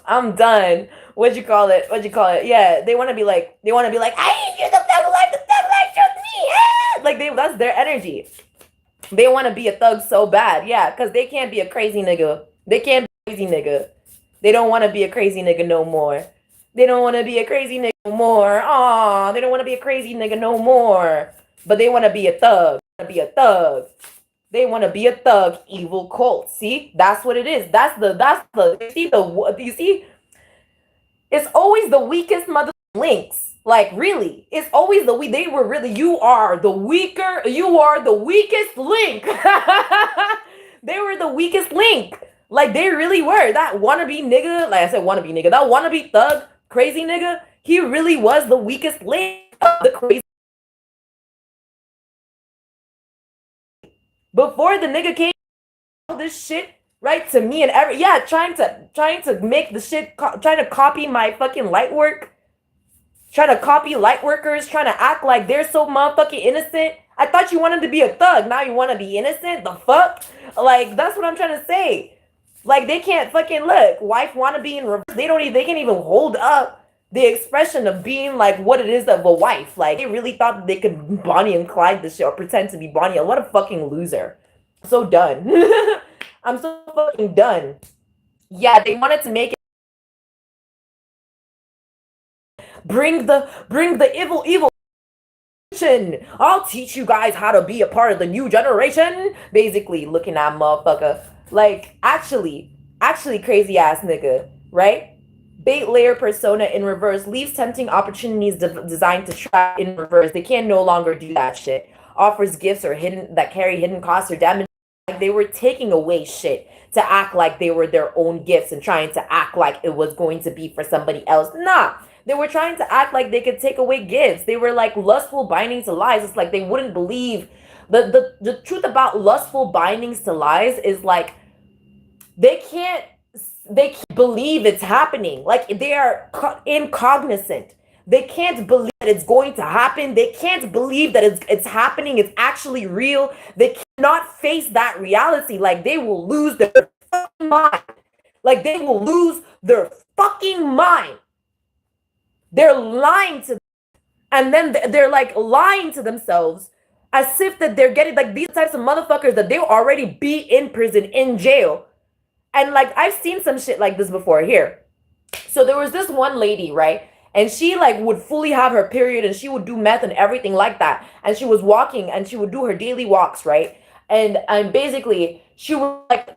I'm done. What'd you call it? Yeah, they want to be like, I ain't you, the thug life chose me. Like that's their energy. They want to be a thug so bad. Yeah, because they can't be a crazy nigga. They can't be a crazy nigga. They don't want to be a crazy nigga no more. They don't want to be a crazy nigga no more. Aw, they don't want to be a crazy nigga no more. But they want to be a thug. They want to be a thug. Evil cult. See? That's what it is. You see? It's always the weakest mother links. Like, really, it's always you are the weakest link. They were the weakest link. Like, they really were. That wannabe nigga, like I said, wannabe nigga, that wannabe thug, crazy nigga, he really was the weakest link of the crazy. Before the nigga came, all this shit, right, to me and trying to make the shit, trying to copy my fucking light work. Trying to copy light workers, trying to act like they're so motherfucking innocent. I thought you wanted to be a thug. Now you want to be innocent? The fuck? Like, that's what I'm trying to say. Like, they can't fucking look. Wife wanna be in reverse. They can't even hold up the expression of being like what it is of a wife. Like, they really thought that they could Bonnie and Clyde this shit or pretend to be Bonnie. What a fucking loser. So done. I'm so fucking done. Yeah, they wanted to make it bring the evil. I'll teach you guys how to be a part of the new generation. Basically, looking at motherfucker like actually crazy ass nigga, right? Bait layer persona in reverse leaves tempting opportunities designed to trap in reverse. They can no longer do that shit. Offers gifts or hidden that carry hidden costs or damage. Like they were taking away shit to act like they were their own gifts and trying to act like it was going to be for somebody else. Nah, they were trying to act like they could take away gifts. They were like lustful bindings to lies. It's like they wouldn't believe. The truth about lustful bindings to lies is like they can't they can't believe it's happening. Like they are incognizant. They can't believe that it's going to happen. They can't believe that it's happening. It's actually real. They cannot face that reality. Like they will lose their fucking mind. Like they will lose their fucking mind. They're lying to them. And then they're like lying to themselves as if that they're getting like these types of motherfuckers that they'll already be in prison, in jail. And like I've seen some shit like this before here. So there was this one lady, right? And she like would fully have her period and she would do meth and everything like that. And she was walking and she would do her daily walks, right? And basically she was like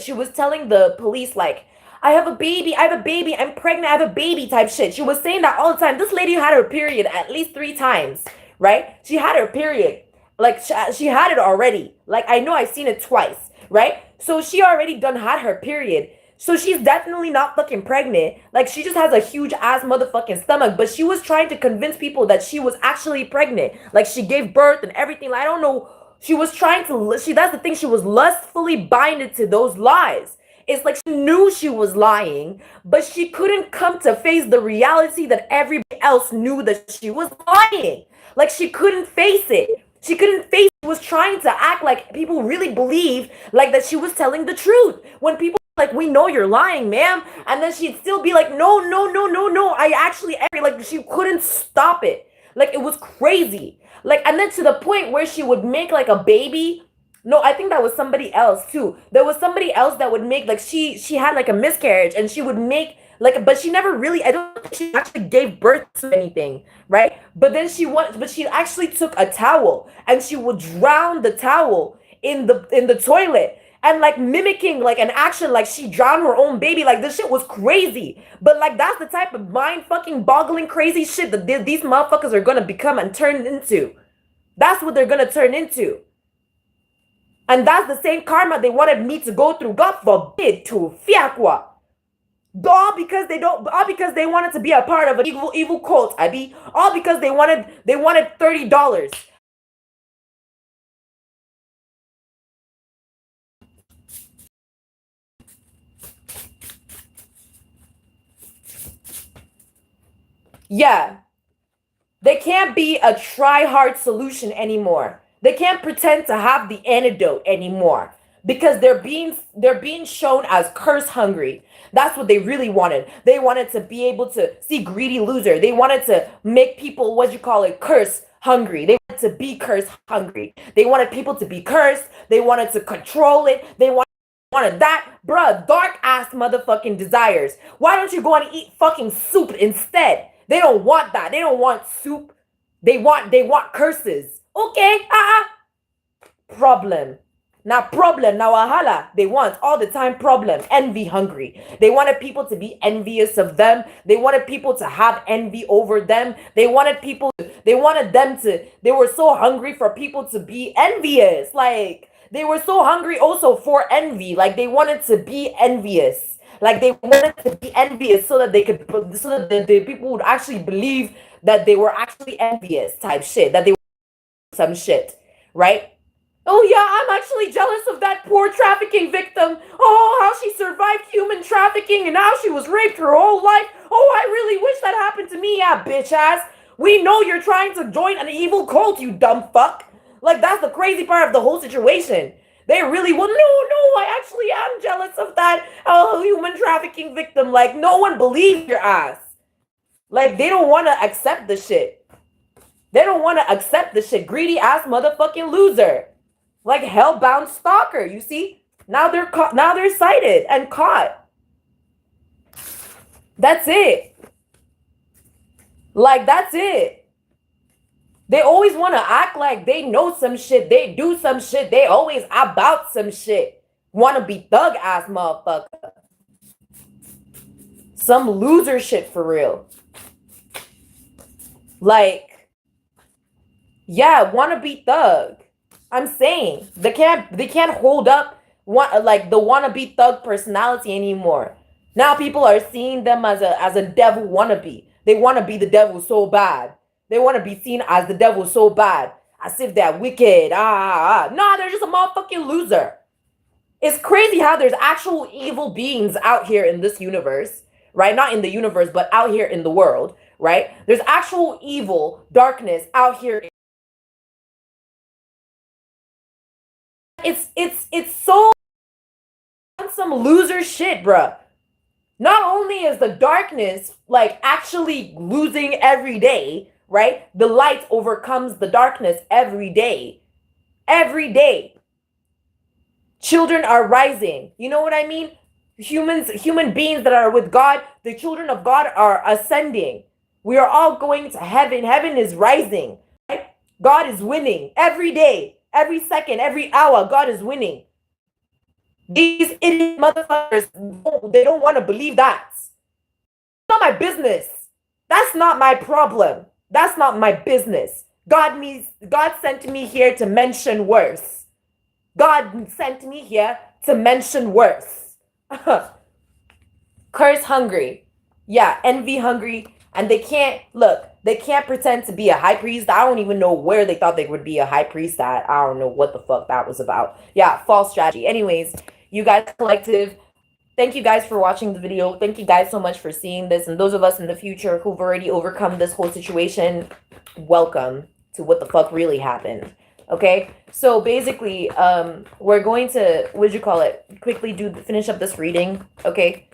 she was telling the police like, I have a baby, I'm pregnant, I have a baby type shit. She was saying that all the time. This lady had her period at least 3 times, right? She had her period. Like she had it already. Like I know I've seen it twice, right? So she already done had her period. So she's definitely not fucking pregnant. Like she just has a huge ass motherfucking stomach. But she was trying to convince people that she was actually pregnant. Like she gave birth and everything. Like, I don't know. She was trying to that's the thing. She was lustfully binded to those lies. It's like she knew she was lying, but she couldn't come to face the reality that everybody else knew that she was lying. Like she couldn't face it. She couldn't face it. She was trying to act like people really believed like that she was telling the truth. When people like, we know you're lying, ma'am. And then she'd still be like, no, no, no, no, no. I actually like she couldn't stop it. Like it was crazy. Like, and then to the point where she would make like a baby. No, I think that was somebody else too. There was somebody else that would make like she had like a miscarriage and she would make like, but she never really, I don't think she actually gave birth to anything, right? But she actually took a towel and she would drown the towel in the toilet and like mimicking like an action like she drowned her own baby. Like this shit was crazy. But like that's the type of mind fucking boggling crazy shit that these motherfuckers are gonna become and turn into. That's what they're gonna turn into. And that's the same karma they wanted me to go through. God forbid to fiakwa. All because they wanted to be a part of an evil cult, Abby. All because they wanted $30. Yeah. They can't be a try-hard solution anymore. They can't pretend to have the antidote anymore because they're being shown as curse hungry. That's what they really wanted. They wanted to be able to see greedy loser. They wanted to make people what you call it curse hungry. They wanted to be curse hungry. They wanted people to be cursed. They wanted to control it. They wanted that, bruh, dark ass motherfucking desires. Why don't you go and eat fucking soup instead? They don't want that. They don't want soup. They want curses. Okay, problem. Now problem, now wahala. They want all the time problem, envy hungry. They wanted people to be envious of them. They wanted people to have envy over them. They wanted them to, they were so hungry for people to be envious. Like they were so hungry also for envy. Like they wanted to be envious. Like they wanted to be envious so that they could, so that the people would actually believe that they were actually envious type shit. That they were some shit, right? Oh yeah, I'm actually jealous of that poor trafficking victim. Oh, how she survived human trafficking and how she was raped her whole life. Oh, I really wish that happened to me, yeah, bitch ass. We know you're trying to join an evil cult, you dumb fuck. Like that's the crazy part of the whole situation. They really will. No, I actually am jealous of that human trafficking victim. Like no one believes your ass. Like they don't want to accept the shit. They don't want to accept the shit. Greedy ass motherfucking loser. Like hellbound stalker, you see? Now they're caught, now they're cited and caught. That's it. Like, that's it. They always want to act like they know some shit. They do some shit. They always about some shit. Want to be thug ass motherfucker. Some loser shit for real. Like, yeah, want to be thug. I'm saying they can't hold up like the wannabe thug personality anymore. Now people are seeing them as a devil wannabe. They want to be the devil so bad. They want to be seen as the devil so bad, as if they're wicked. No, they're just a motherfucking loser. It's crazy how there's actual evil beings out here in this universe, right? Not in the universe, but out here in the world, right? There's actual evil, darkness out here. It's so some loser shit, bruh. Not only is the darkness like actually losing every day, right? The light overcomes the darkness every day. Every day. Children are rising. You know what I mean? Human beings that are with God, the children of God are ascending. We are all going to heaven. Heaven is rising. Right? God is winning every day, every second, every hour. God is winning. These idiot motherfuckers, they don't want to believe that. It's not my business. That's not my problem. That's not my business. God sent me here to mention worse. God sent me here to mention worse. Curse hungry. Yeah, envy hungry. And they can't pretend to be a high priest. I don't even know where they thought they would be a high priest at. I don't know what the fuck that was about. Yeah, false strategy. Anyways, you guys collective, thank you guys for watching the video. Thank you guys so much for seeing this. And those of us in the future who've already overcome this whole situation, welcome to what the fuck really happened. Okay, so basically, we're going to, quickly finish up this reading, okay,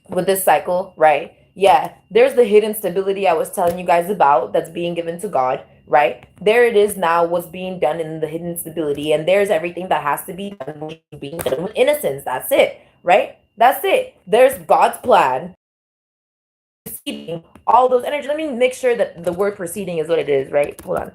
with this cycle, right? Yeah, there's the hidden stability I was telling you guys about that's being given to God, right? There it is now, what's being done in the hidden stability, and there's everything that has to be done, being done with innocence. That's it, right? That's it. There's God's plan. Proceeding, all those energies. Let me make sure that the word proceeding is what it is, right? Hold on.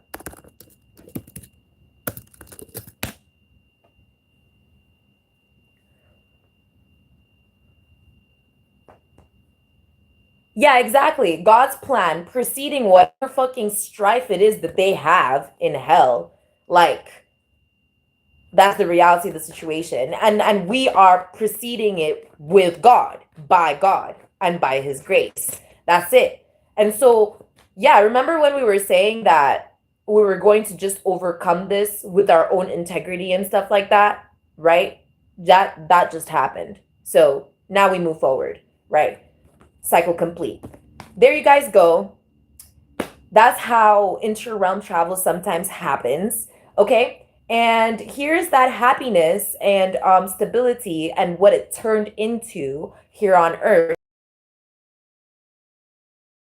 Yeah, exactly. God's plan preceding whatever fucking strife it is that they have in hell. Like, that's the reality of the situation. And we are preceding it with God, and by his grace. That's it. And so, yeah, remember when we were saying that we were going to just overcome this with our own integrity and stuff like that, right? That just happened. So now we move forward, right? Cycle complete. There you guys go. That's how inter-realm travel sometimes happens, okay? And here's that happiness and stability and what it turned into here on Earth,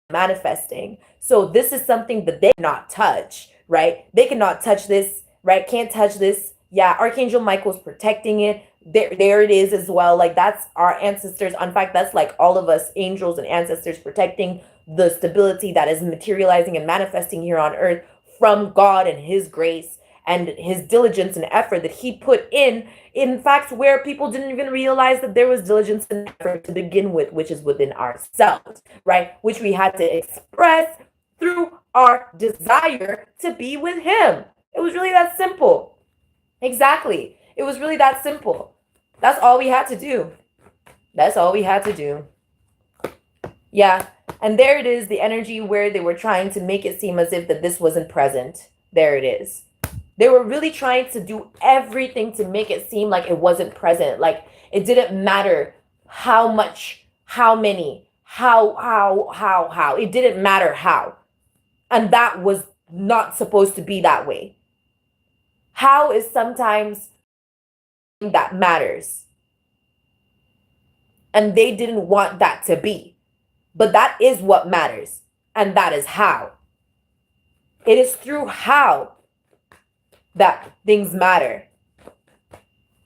manifesting. So this is something that they cannot touch, right? They cannot touch this, right? Can't touch this. Yeah, Archangel Michael's protecting it. There it is as well. Like, that's our ancestors. In fact, that's like all of us angels and ancestors protecting the stability that is materializing and manifesting here on Earth from God and his grace and his diligence and effort that he put in fact, where people didn't even realize that there was diligence and effort to begin with, which is within ourselves, right? Which we had to express through our desire to be with him. It was really that simple. Exactly. It was really that simple. That's all we had to do. That's all we had to do. Yeah. And there it is, the energy where they were trying to make it seem as if that this wasn't present. There it is. They were really trying to do everything to make it seem like it wasn't present. Like, it didn't matter how much, how many, how. It didn't matter how. And that was not supposed to be that way. How is sometimes that matters. And they didn't want that to be. But that is what matters. And that is how. It is through how that things matter.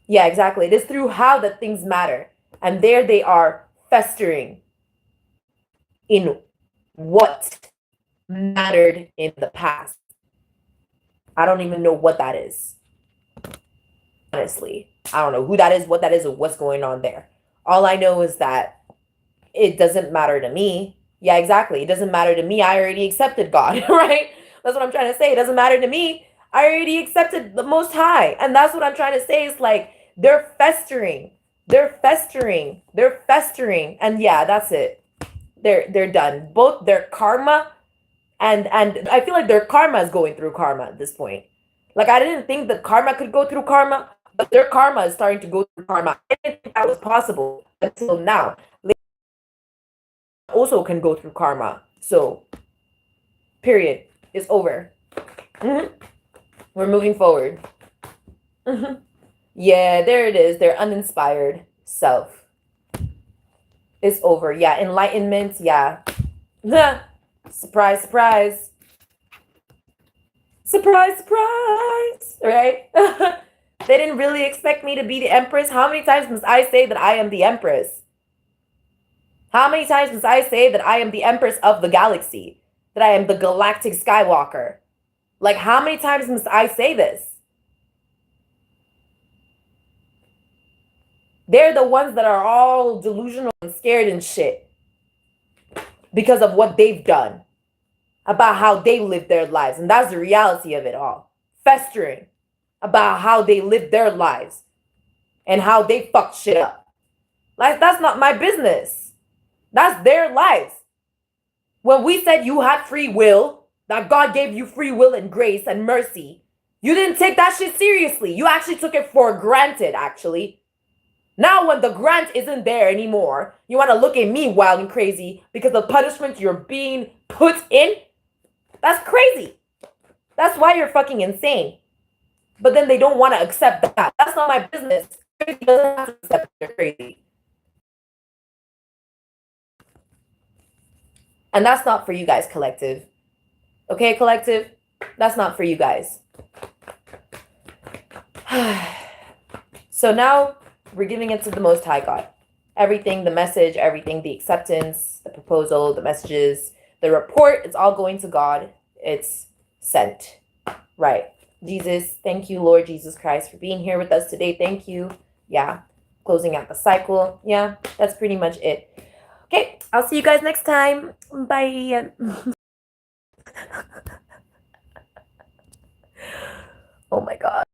Yeah, exactly. It is through how that things matter. And there they are festering in what mattered in the past. I don't even know what that is. Honestly, I don't know who that is, what that is, or what's going on there. All I know is that it doesn't matter to me. Yeah, exactly. It doesn't matter to me. I already accepted God, right? That's what I'm trying to say. It doesn't matter to me. I already accepted the Most High. And that's what I'm trying to say. Is like they're festering. They're festering. They're festering. And yeah, that's it. They're done. Both their karma and I feel like their karma is going through karma at this point. Like I didn't think that karma could go through karma, but their karma is starting to go through karma. I didn't think that was possible until now. Also can go through karma. So, period. It's over. Mm-hmm. We're moving forward. Mm-hmm. Yeah, there it is. Their uninspired self. It's over. Yeah, enlightenment. Yeah. Surprise, surprise. Surprise, surprise. Right? They didn't really expect me to be the empress. How many times must I say that I am the empress? How many times must I say that I am the empress of the galaxy? That I am the galactic Skywalker? Like, how many times must I say this? They're the ones that are all delusional and scared and shit because of what they've done, about how they lived their lives. And that's the reality of it all. Festering about how they lived their lives and how they fucked shit up. Like, that's not my business. That's their lives. When we said you had free will, that God gave you free will and grace and mercy, you didn't take that shit seriously. You actually took it for granted, actually. Now, when the grant isn't there anymore, you want to look at me wild and crazy because the punishment you're being put in? That's crazy. That's why you're fucking insane. But then they don't want to accept that. That's not my business. Crazy doesn't have to accept they're crazy. And that's not for you guys, collective. Okay, collective? That's not for you guys. So now we're giving it to the Most High God. Everything, the message, everything, the acceptance, the proposal, the messages, the report, it's all going to God. It's sent. Right. Jesus, thank you, Lord Jesus Christ, for being here with us today. Thank you. Yeah. Closing out the cycle. Yeah, that's pretty much it. Okay, I'll see you guys next time. Bye. Oh my God.